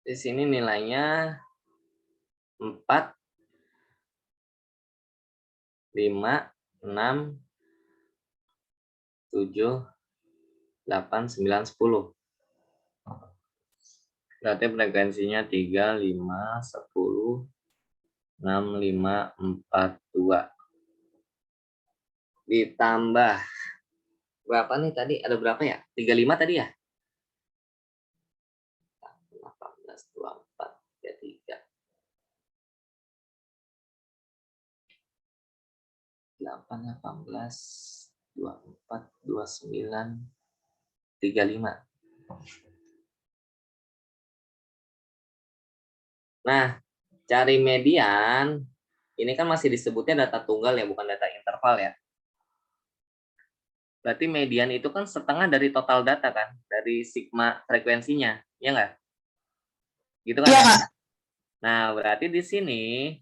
di sini nilainya 4, 5, 6, 7, 8, 9, 10. Berarti frekuensinya 3, 5, 10, 6, 5, 4, 2. Ditambah berapa nih tadi? Ada berapa ya? 35 tadi ya? 18, 24, 33. 8, 18, 24, 29, 35. Nah, cari median, ini kan masih disebutnya data tunggal ya, bukan data interval ya. Berarti median itu kan setengah dari total data kan, dari sigma frekuensinya, ya nggak? Gitu kan Iya ya? Kak. Nah, berarti di sini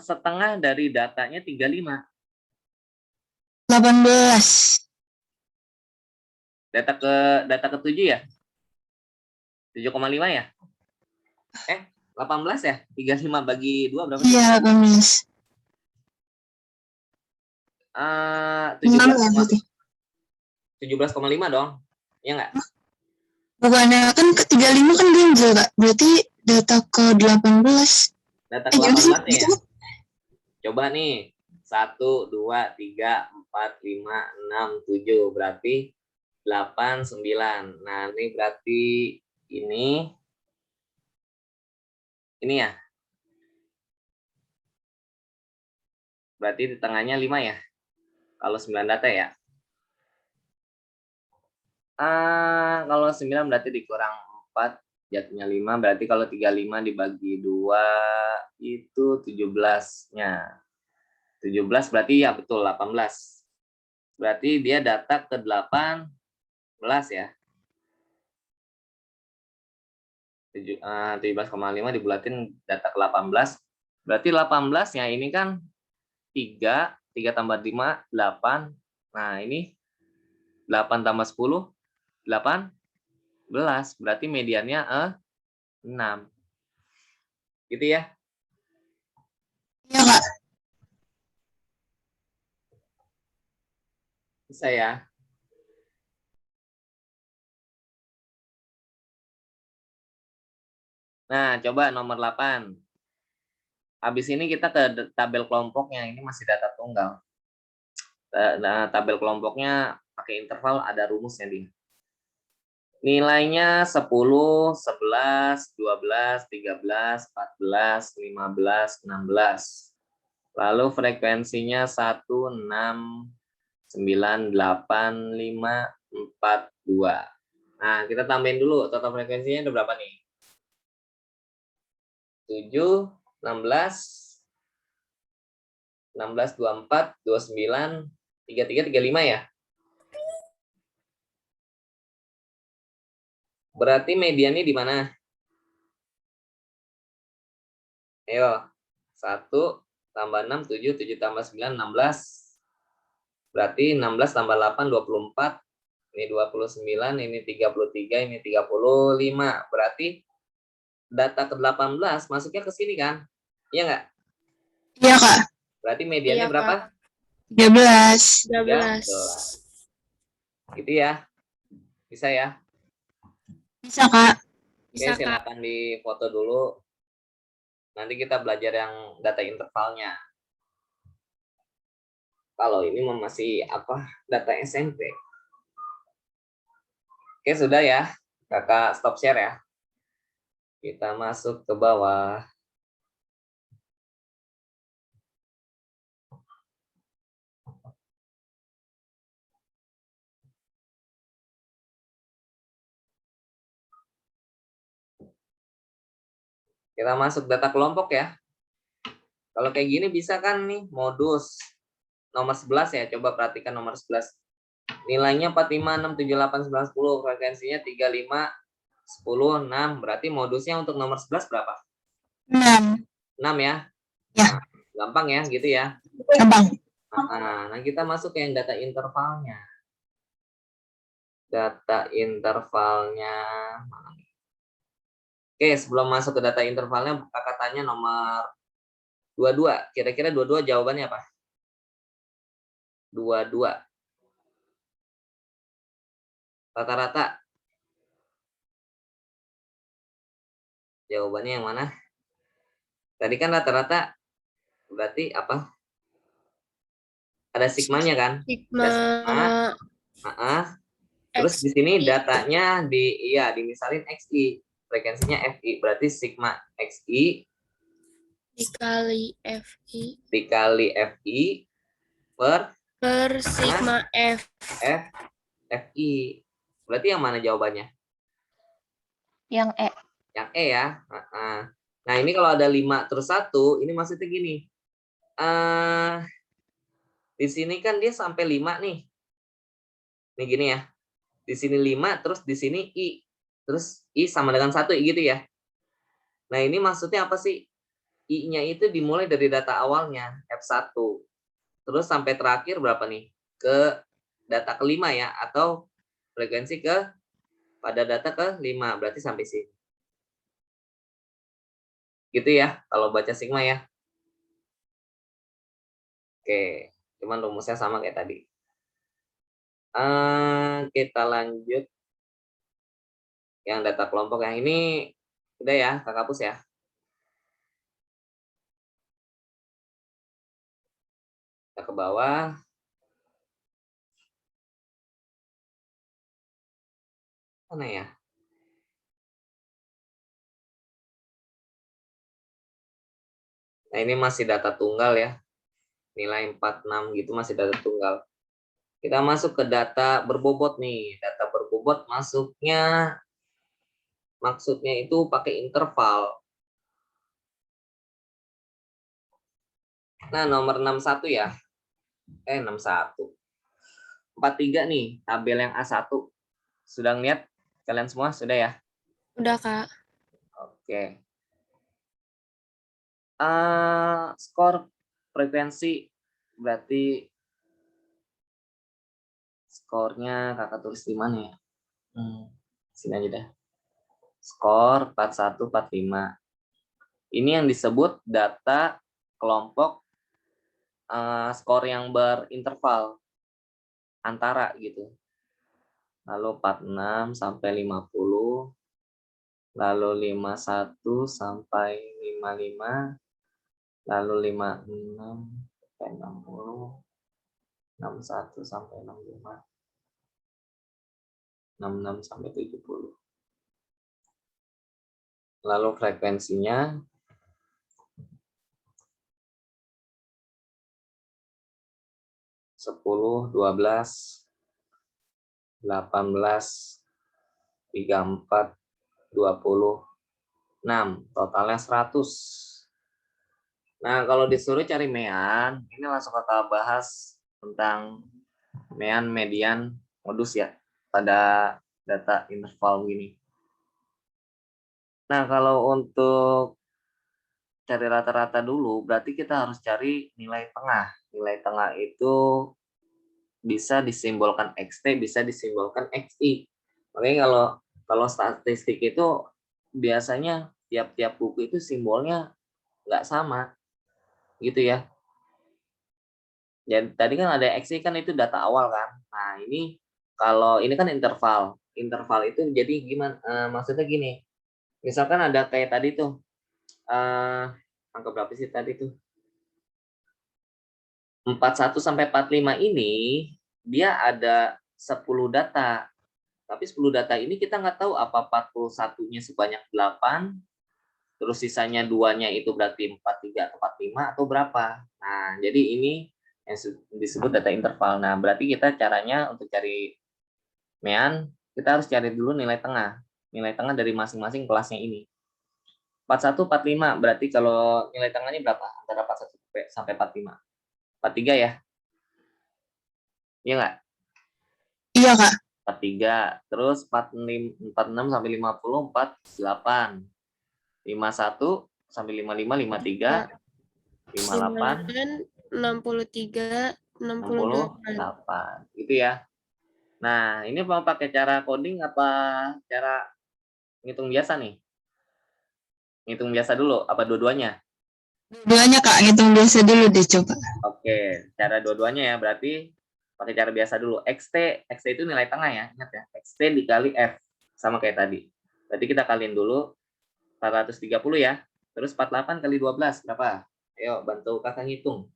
setengah dari datanya 35. 18. Data ke 7 ya? 7,5 ya? 18 ya? 35 bagi 2 berapa? Iya 18. Ah, 6 ya berarti. 17,5 dong. Iya nggak? Bukannya kan ke 35 kan ganjil, Kak. Berarti data ke 18. Data ke Gimana sih? 18 nih ya. Coba nih. 1, 2, 3, 4, 5, 6, 7. Berarti 8, 9. Nah, ini berarti ini ya. Berarti di tengahnya 5 ya. Kalau 9 data ya. Kalau 9 berarti dikurang 4, jatuhnya 5. Berarti kalau 35 dibagi 2 itu 17-nya. 17 berarti ya betul 18. Berarti dia data ke 18 ya. 17,5 dibulatin data ke 18. Berarti 18-nya ini kan 3 tambah 5, 8. Nah, ini 8 tambah 10, 18. Berarti mediannya 6. Gitu ya. Iya, Kak. Bisa ya. Nah, coba nomor 8. Habis ini kita ke tabel kelompoknya. Ini masih data tunggal. Nah, tabel kelompoknya pakai interval, ada rumusnya di. Nilainya 10, 11, 12, 13, 14, 15, 16. Lalu frekuensinya 1, 6, 9, 8, 5, 4, 2. Nah, kita tambahin dulu total frekuensinya ada berapa nih? 7, 16, 16, 24, 29, 33, 35 ya? Berarti mediannya di mana? Ayo, 1 tambah 6, 7, 7 tambah 9, 16. Berarti 16 tambah 8, 24. Ini 29, ini 33, ini 35. Berarti data ke-18 masuknya ke sini kan? Iya nggak? Iya, Kak. Berarti mediannya Iya, berapa? Kak. 13. 13. Gitu ya. Bisa ya? Bisa, Kak. Oke, Bisa, Kak. silakan difoto dulu. Nanti kita belajar yang data intervalnya. Kalau ini masih data SMP. Oke, sudah ya. Kakak stop share ya. Kita masuk ke bawah. Kita masuk data kelompok ya. Kalau kayak gini bisa kan nih modus. Nomor 11 ya, coba perhatikan nomor 11. Nilainya 45, 6, 7, 8, 9, 10. Frekuensinya 35, 10, 6. Berarti modusnya untuk nomor 11 berapa? 6. 6 ya? Ya. Nah, gampang ya, gitu ya. Gampang. Nah, kita masuk ke yang data intervalnya. Data intervalnya. Oke, sebelum masuk ke data intervalnya, kakak tanya nomor 22. Kira-kira 22 jawabannya apa? 22. Rata-rata. Jawabannya yang mana? Tadi kan rata-rata berarti apa? Ada sigmanya kan? Sigma Ada sigma. Terus di sini datanya dimisalin XI. Frekuensinya FI. Berarti sigma XI dikali FI dikali FI per sigma FI. Berarti yang mana jawabannya? Yang E. Yang E ya. Nah, ini kalau ada 5 terus 1, ini maksudnya gini. Di sini kan dia sampai 5 nih. Ini gini ya. Di sini 5, terus di sini I. Terus I sama dengan 1, gitu ya. Nah, ini maksudnya apa sih? I-nya itu dimulai dari data awalnya, F1. Terus sampai terakhir berapa nih? Ke data kelima ya, atau frekuensi pada data ke-5, berarti sampai sini. Gitu ya, kalau baca sigma ya. Oke. Cuman rumusnya sama kayak tadi. Kita lanjut yang data kelompok yang ini udah ya, Kakak hapus ya. Kita ke bawah. Mana ya? Nah, ini masih data tunggal ya. Nilai 46 gitu masih data tunggal. Kita masuk ke data berbobot nih. Data berbobot maksudnya itu pakai interval. Nah, nomor 61 ya. 61. 43 nih, tabel yang A1. Sudah ngeliat kalian semua? Sudah ya? Udah, Kak. Oke. Skor frekuensi berarti skornya Kakak tulis di mana ya? Sini aja deh. Skor 41, 45. Ini yang disebut data kelompok skor yang berinterval antara gitu. Lalu 46 sampai 50, lalu 51 sampai 55, lalu 56 sampai 60, 61 sampai 65, 66 sampai 70. Lalu frekuensinya 10, 12, 18, 34, 26, totalnya 100. Nah, kalau disuruh cari mean, ini langsung Kakak bahas tentang mean, median, modus ya, pada data interval gini. Nah, kalau untuk cari rata-rata dulu, berarti kita harus cari nilai tengah. Nilai tengah itu bisa disimbolkan XT, bisa disimbolkan XI. Makanya kalau statistik itu biasanya tiap-tiap buku itu simbolnya nggak sama, gitu ya. Jadi tadi kan ada XI kan itu data awal kan. Nah ini kalau ini kan interval. Interval itu jadi gimana? Maksudnya gini. Misalkan ada kayak tadi tuh. Angka berapa sih tadi tuh? 41 sampai 45 ini dia ada 10 data. Tapi 10 data ini kita nggak tahu apa 41-nya sebanyak 8, terus sisanya 2-nya itu berarti 43 atau 45 atau berapa. Nah, jadi ini yang disebut data interval. Nah, berarti kita caranya untuk cari mean, kita harus cari dulu nilai tengah. Nilai tengah dari masing-masing kelasnya ini. 41, 45, berarti kalau nilai tengahnya berapa? Antara 41 sampai 45. 43 ya? Iya nggak? Iya, Kak. 43, terus 46 sampai 50, 48. 51 sampai 55, 53, 58, 63, 68. Gitu ya. Nah, ini mau pakai cara coding apa cara ngitung biasa nih? Ngitung biasa dulu, apa dua-duanya? Dua-duanya, Kak. Ngitung biasa dulu deh, coba. Oke, cara dua-duanya ya, berarti pakai cara biasa dulu. XT itu nilai tengah ya, ingat ya. XT dikali F, sama kayak tadi. Berarti kita kaliin dulu 430 ya. Terus 48 kali 12, berapa? Ayo, bantu kakak ngitung.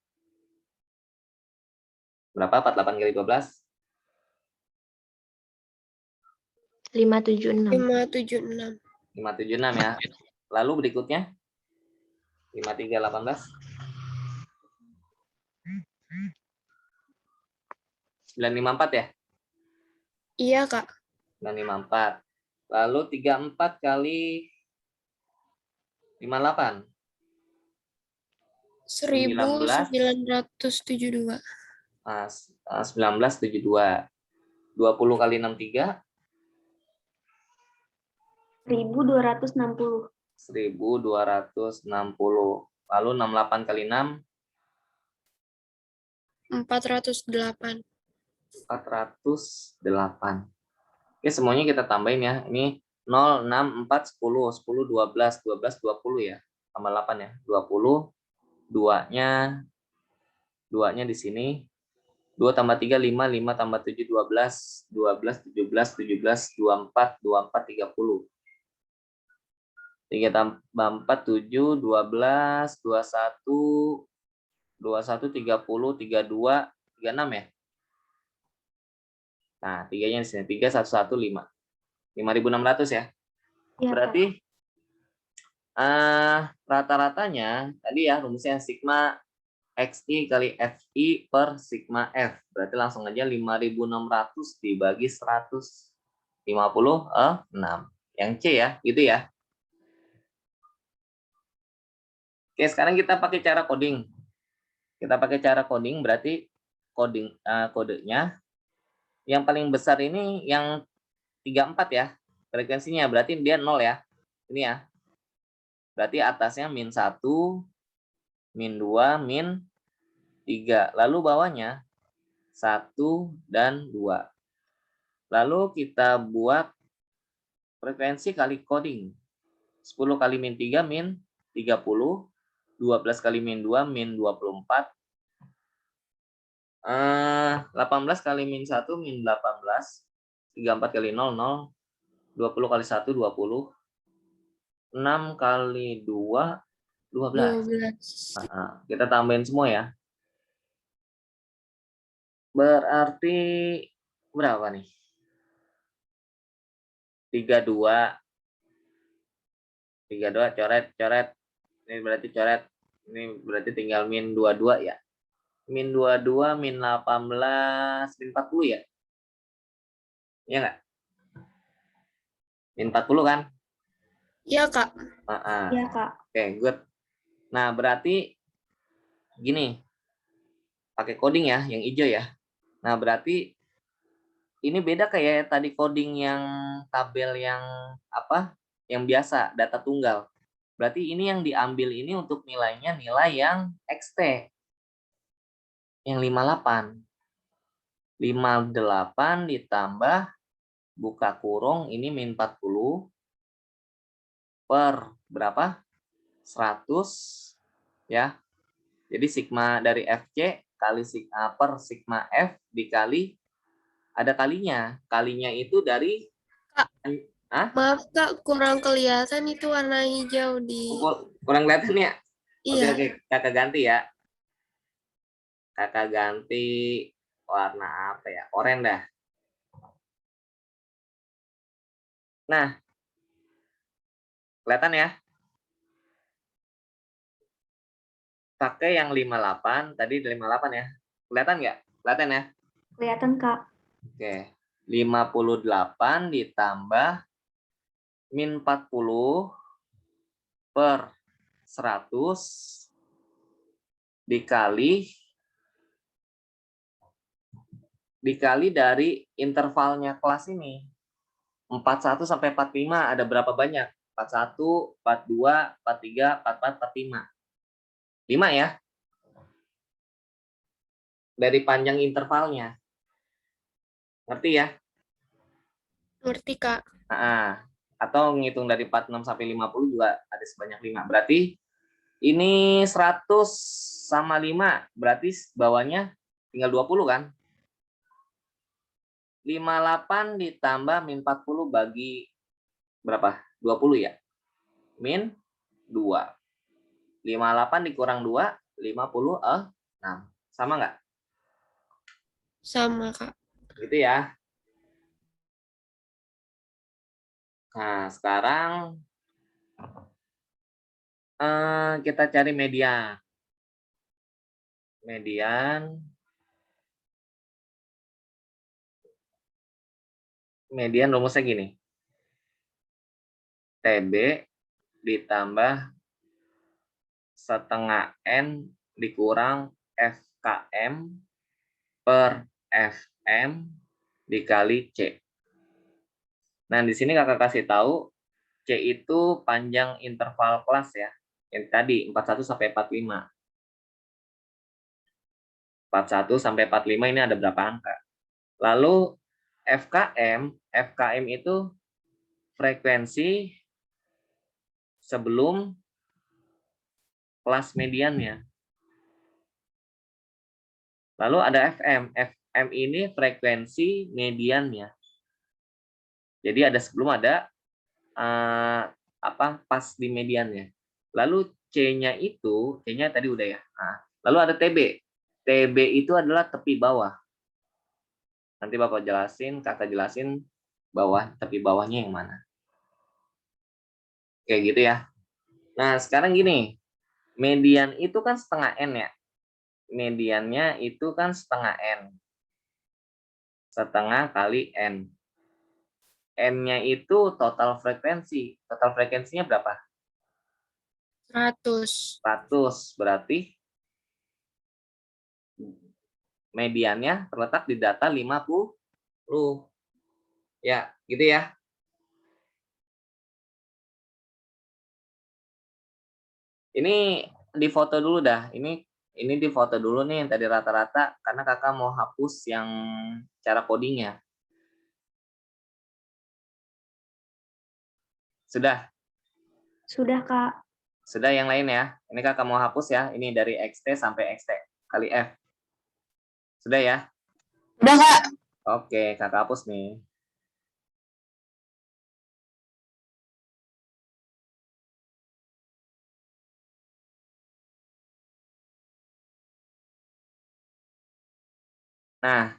Berapa 48 kali 12? 576. 576. 576 ya. Lalu berikutnya 5318. 954 ya? Iya, Kak. 954. Lalu 34 kali 58. 1972. 1972. 20 kali 63. 1260. 1260. Lalu 68 kali 6. 408. 408. Oke, semuanya kita tambahin ya. Ini 0, 6, 4, 10, 10, 12, 12, 20 ya. Tambah 8 ya. 20, 2-nya di sini 2 tambah 3, 5, 5 tambah 7, 12, 12, 17, 17, 24, 24, 30. 3 tambah 4, 7, 12, 21, 21, 30, 32, 36 ya? Nah, 3-nya di sini. 3, 1, 1, 5. 5.600 ya? Iya, Kak. Berarti rata-ratanya tadi ya rumusnya sigma XI kali FI per sigma F. Berarti langsung aja 5.600 dibagi 156. Yang C ya, gitu ya. Oke, sekarang kita pakai cara coding. Kita pakai cara coding berarti kodenya yang paling besar ini yang 34 ya. Frekuensinya berarti dia 0 ya. Ini ya. Berarti atasnya -1, -2, -3. Lalu bawahnya 1 dan 2. Lalu kita buat frekuensi kali coding. 10 kali -3 -30. 12 kali -2 -24. 18 kali -1 -18. 34 kali 0, 0. 20 kali 1, 20. 6 kali 2, 12. 12. Kita tambahin semua ya. Berarti berapa nih? 32. 32 coret. Ini berarti coret. Ini berarti tinggal -22 ya. -22, -18, -40 ya? Iya nggak? -40 kan? Iya, Kak. Iya, Kak. Oke, good. Nah, berarti gini. Pakai coding ya, yang hijau ya. Nah, berarti ini beda kayak tadi coding yang tabel yang apa? Yang biasa, data tunggal. Berarti ini yang diambil ini untuk nilainya nilai yang XT. Yang 58. 58 ditambah buka kurung ini -40 per berapa? 100 ya. Jadi sigma dari FC kali sigma per sigma F dikali ada kalinya. Kalinya itu dari Kak. Hah? Maaf, Kak, kurang kelihatan itu warna hijau di... Kurang kelihatan ya? Iya. Oke, kakak ganti ya. Kakak ganti warna apa ya? Oranye dah. Nah, kelihatan ya? Pakai yang 58, tadi 58 ya. Kelihatan nggak? Kelihatan ya? Kelihatan, Kak. Oke. 58 ditambah -40 per 100 dikali dari intervalnya kelas ini. 41 sampai 45 ada berapa banyak? 41, 42, 43, 44, 45. 5 ya. Dari panjang intervalnya. Ngerti ya? Ngerti, Kak. Atau ngitung dari 46 sampai 50 juga ada sebanyak 5. Berarti ini 100 sama 5. Berarti bawahnya tinggal 20 kan? 58 ditambah -40 bagi berapa? 20 ya? Min 2. 58 dikurang 2, 56. Sama nggak? Sama, Kak. Gitu ya. Nah, sekarang kita cari median. Median rumusnya gini. TB ditambah setengah N dikurang FKM per FM dikali C. Nah, di sini kakak kasih tahu C itu panjang interval kelas ya. Yang tadi 41 sampai 45. 41 sampai 45 ini ada berapa angka? Lalu FKM itu frekuensi sebelum kelas mediannya. Lalu ada FM. FM ini frekuensi mediannya. Jadi sebelum ada pas di mediannya. Lalu C-nya tadi udah ya. Nah, lalu ada TB. TB itu adalah tepi bawah. Nanti Kakak jelasin tepi bawahnya yang mana. Kayak gitu ya. Nah, sekarang gini. Median itu kan setengah N ya. Mediannya itu kan setengah N. Setengah kali N. N-nya itu total frekuensi. Total frekuensinya berapa? 100. 100. Berarti mediannya terletak di data 50. Ya, gitu ya. Ini difoto dulu dah. Ini difoto dulu nih yang tadi rata-rata karena kakak mau hapus yang cara codingnya. Sudah? Sudah, Kak. Sudah yang lain ya. Ini kakak mau hapus ya. Ini dari XT sampai XT kali F. Sudah ya? Udah, Kak. Oke, kakak hapus nih. Nah,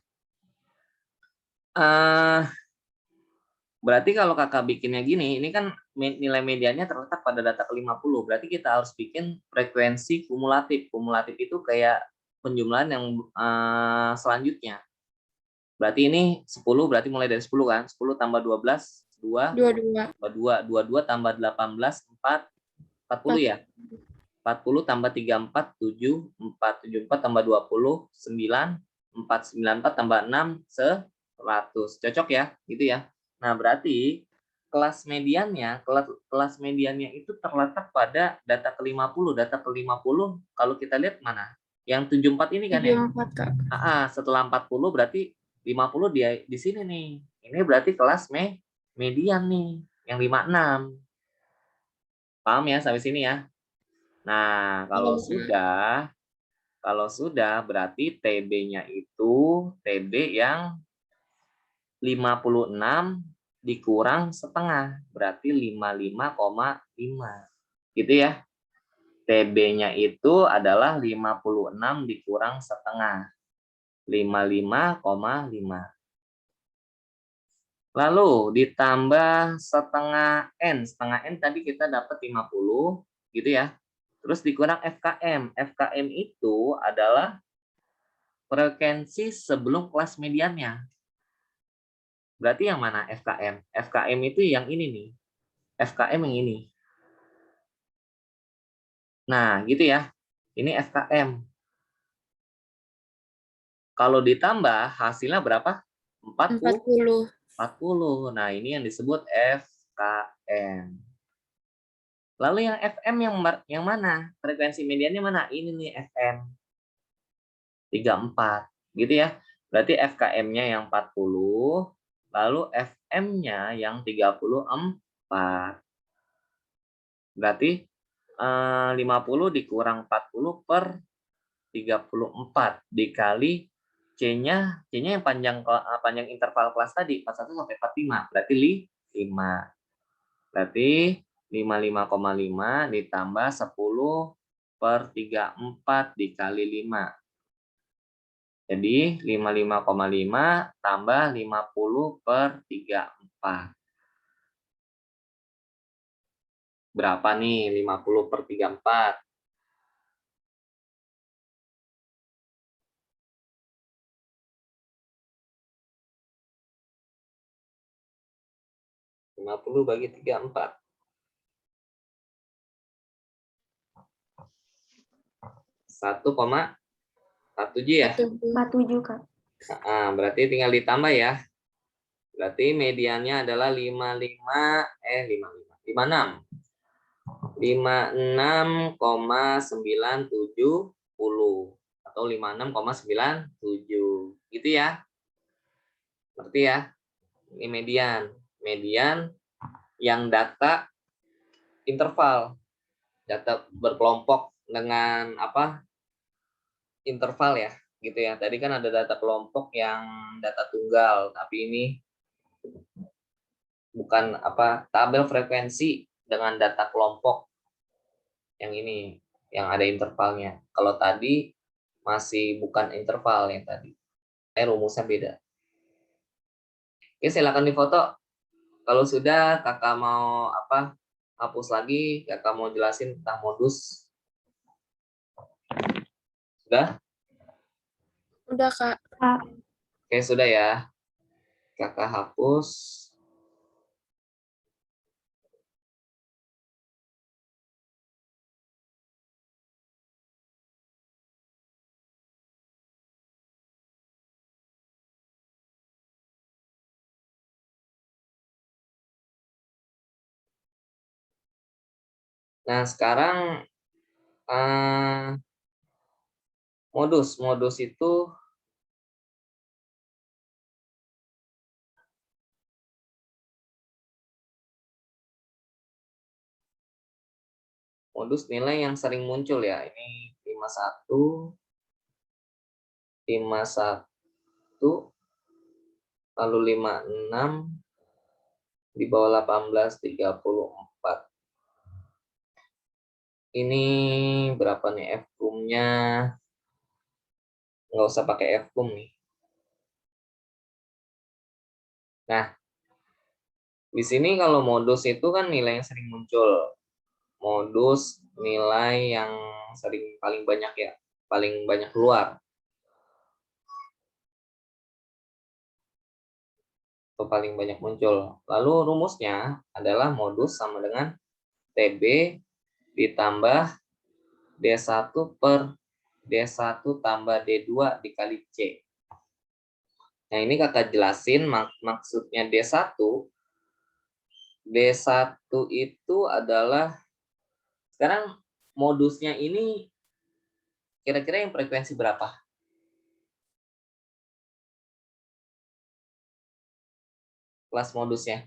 berarti kalau kakak bikinnya gini, ini kan nilai mediannya terletak pada data ke-50. Berarti kita harus bikin frekuensi kumulatif. Kumulatif itu kayak penjumlahan yang selanjutnya. Berarti ini 10, berarti mulai dari 10 kan? 10 tambah 12, 2. 22 tambah 18, 4. 40 ya? 40 tambah 34, 7. 4, 74 tambah 20, 9. 494 tambah 6, 100. Cocok ya? Gitu ya. Nah, berarti kelas mediannya itu terletak pada data ke-50. Data ke-50 kalau kita lihat mana? Yang 74 ini kan ya? 74, Kak. Setelah 40 berarti 50 dia di sini nih. Ini berarti kelas median nih, yang 56. Paham ya sampai sini ya? Nah, kalau sudah berarti TB-nya itu TB yang 56 dikurang setengah, berarti 55,5. Gitu ya. TB-nya itu adalah 56 dikurang setengah. 55,5. Lalu ditambah setengah N. Setengah N tadi kita dapat 50, gitu ya. Terus dikurang FKM. FKM itu adalah frekuensi sebelum kelas mediannya. Berarti yang mana FKM? FKM itu yang ini nih. FKM yang ini. Nah, gitu ya. Ini FKM. Kalau ditambah hasilnya berapa? 40. 40. Nah, ini yang disebut FKM. Lalu yang FM yang mana? Frekuensi mediannya mana? Ini nih FM. 34. Gitu ya. Berarti FKM-nya yang 40, lalu FM-nya yang 34. Berarti 50 dikurang 40 per 34 dikali C-nya yang panjang interval kelas tadi 41 sampai 45, berarti 5. Berarti 55,5 ditambah 10 per 34 dikali 5. Jadi 55,5 tambah 50 per 34. Berapa nih 50 per 34? 50 bagi 34. 1,47 ya? 47, Kak. Berarti tinggal ditambah ya. Berarti mediannya adalah 56 56,970 atau 56,97 gitu ya. Berarti ya. Ini median yang data interval. Data berkelompok dengan interval ya. gitu ya. Tadi kan ada data kelompok yang data tunggal, tapi ini bukan tabel frekuensi dengan data kelompok yang ini yang ada intervalnya. Kalau tadi masih bukan interval yang tadi. Rumusnya beda. Oke, silakan difoto. Kalau sudah kakak mau hapus lagi, kakak mau jelasin tentang modus. Sudah? Udah, Kak. Kak. Oke, sudah ya. Kakak hapus. Nah, sekarang modus itu modus nilai yang sering muncul ya. Ini 51, 51, lalu 56, di bawah 18, 34. Ini berapa nih F-kum-nya? Nggak usah pakai F-kum nih. Nah, di sini kalau modus itu kan nilai yang sering muncul. Modus nilai yang sering paling banyak ya, paling banyak keluar. Atau paling banyak muncul. Lalu rumusnya adalah modus sama dengan TB ditambah D1 per D1 tambah D2 dikali C. Nah, ini kakak jelasin maksudnya D1. D1 itu adalah, sekarang modusnya ini kira-kira yang frekuensi berapa? Kelas modusnya.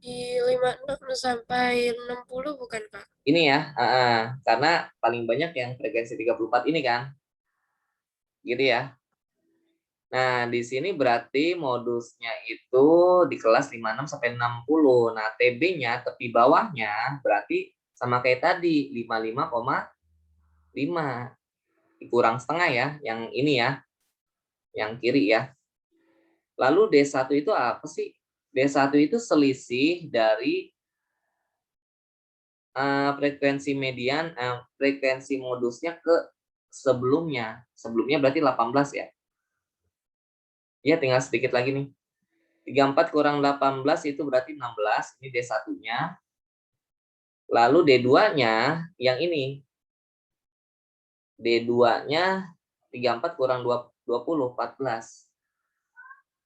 Di 56 sampai 60 bukan, Kak? Ini ya, karena paling banyak yang frekuensi 34 ini kan. Gitu ya. Nah, di sini berarti modusnya itu di kelas 56 sampai 60. Nah, TB-nya tepi bawahnya berarti sama kayak tadi, 55,5. Kurang setengah ya, yang ini ya. Yang kiri ya. Lalu D1 itu apa sih? D1 itu selisih dari frekuensi median, frekuensi modusnya ke sebelumnya. Sebelumnya berarti 18 ya. Ya, tinggal sedikit lagi nih. 34 kurang 18 itu berarti 16. Ini D1-nya. Lalu D2-nya yang ini. D2-nya 34 kurang 20, 14.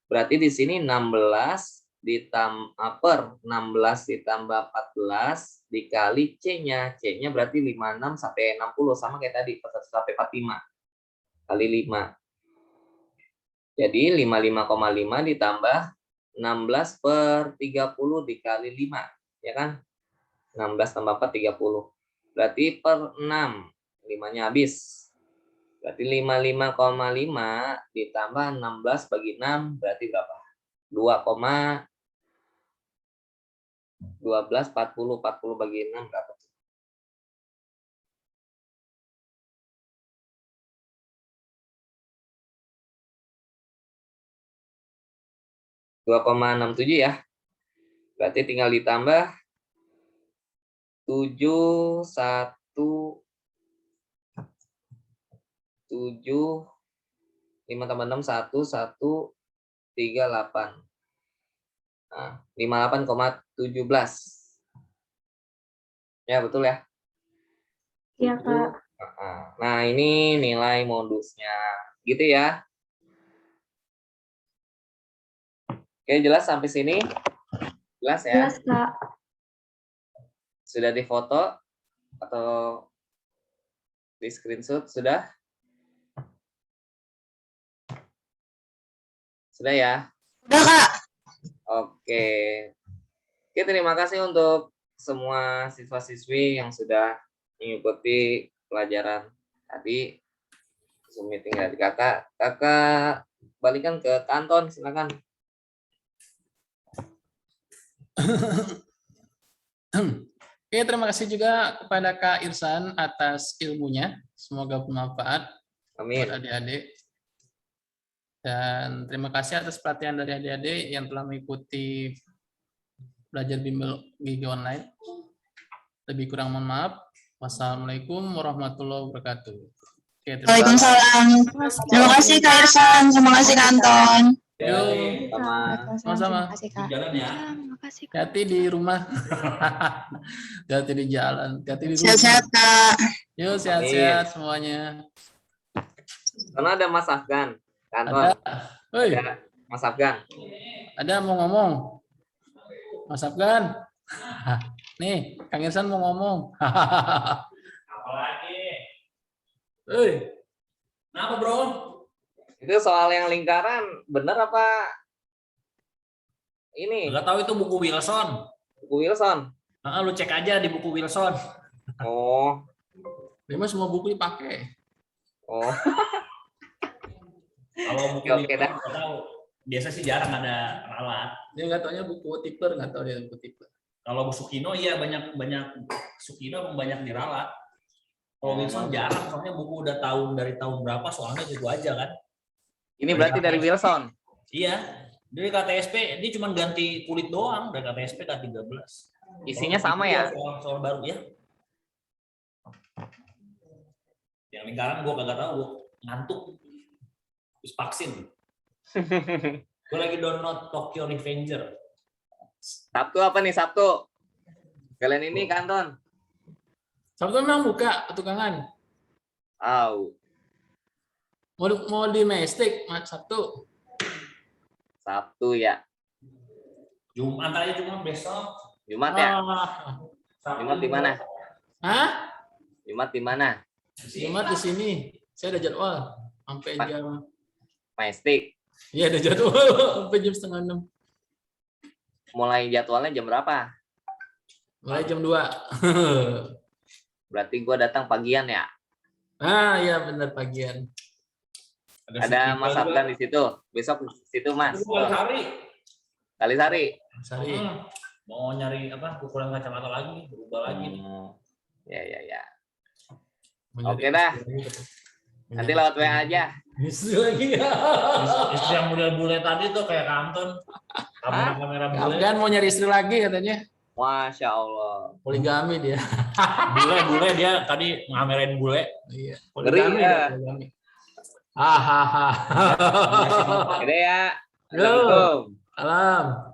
Berarti di sini 16 ditambah 16 ditambah 14 dikali C-nya. C-nya berarti 56 sampai 60 sama kayak tadi 41 sampai 45 kali 5. Jadi 55,5 ditambah 16 per 30 dikali 5, ya kan? 16 tambah 4, 30. Berarti per 6, 5-nya habis. Berarti 55,5 ditambah 16 bagi 6, berarti berapa? 2,12, 40 bagi 6 berapa? 2,67 ya. Berarti tinggal ditambah 7, 1, 7, 5 tambah 6, 1, 1, 3, 8. Nah, 58,17. Ya, betul ya? Iya, Kak. Nah, ini nilai modusnya. Gitu ya. Oke, jelas sampai sini? Jelas ya? Jelas, Kak. Sudah difoto atau di screenshot? Sudah? Sudah ya? Udah, Kak. Oke. Oke, terima kasih untuk semua siswa-siswi yang sudah mengikuti pelajaran tadi. Zoom meeting dari kakak. Kakak balikan ke kanton, silakan. Oke, terima kasih juga kepada Kak Irsan atas ilmunya. Semoga bermanfaat Amin. buat adik-adik. Dan terima kasih atas pelatihan dari adik-adik yang telah mengikuti belajar bimbel gigi online. Lebih kurang mohon maaf. Wassalamualaikum warahmatullahi wabarakatuh. Oke, terima kasih. Waalaikumsalam. Terima kasih Kak Irsan, terima kasih Kak Anton. Yuk, sama-sama. Terima kasih, Kak. Jalan ya. Terima kasih, Kak. Hati di rumah. Hati di jalan. Hati di rumah. Sehat-sehat Kak. Yuk, sehat-sehat semuanya. Karena ada Mas Afgan, kantor. Ada. Hoi, Ada Mas Afgan. ada mau ngomong. Mas Afgan. Nih, Kang Irsan mau ngomong. Apalagi? Hei, Kenapa bro? Itu soal yang lingkaran, bener apa? Ini Gak tahu itu buku Wilson. buku Wilson. Lu cek aja di buku Wilson. Oh, memang semua buku dipakai. oh. Kalau buku Oke, Wilson dah. nggak tahu. Biasa sih jarang ada ralat. Dia nggak taunya buku Tipler, nggak tahu dia buku Tipler. Kalau Sukino iya banyak Sukino banyak diralat. Kalau Wilson jarang, soalnya buku udah dari tahun berapa soalnya gitu aja kan. Ini berarti dari Wilson. Iya, dari KTSP dia cuma ganti kulit doang dari KTSP K13. Isinya sama ya? Soal baru ya. Yang lingkaran gua kagak tahu, gua ngantuk. Habis vaksin. Gua lagi download Tokyo Revenger. Sabtu apa nih Sabtu? Kalian ini kanton. Sabtu memang buka petukangan. Au. Mau di Mestik, Sabtu. Sabtu ya. Jumat aja cuma besok. Jumat ya? Sabtu Jumat di mana? Hah? Jumat di mana? Jumat di sini. Saya ada jadwal sampai jam. Majestic. Iya, ada jadwal sampai jam 5:30. Mulai jadwalnya jam berapa? Mulai jam 2. Berarti gua datang pagian ya? Ah, iya benar pagian. Ada Mas Afgan di situ. Besok di situ Mas. Hari. Kalisari. Sari. Mau nyari apa? Ukuran kacamata lagi, berubah lagi. Ya. Oke dah. Nanti lewat WA aja. Istri lagi ya. Istri yang bule-bule tadi tuh kayak kanton. Kamera bule. Afgan mau nyari istri lagi katanya. Masya Allah. Poligami dia. Bule dia tadi ngamerin bule. Iya. Ngeri ya. Poligami. Hahaha. Gede ya. Yo. Assalamualaikum. Salam.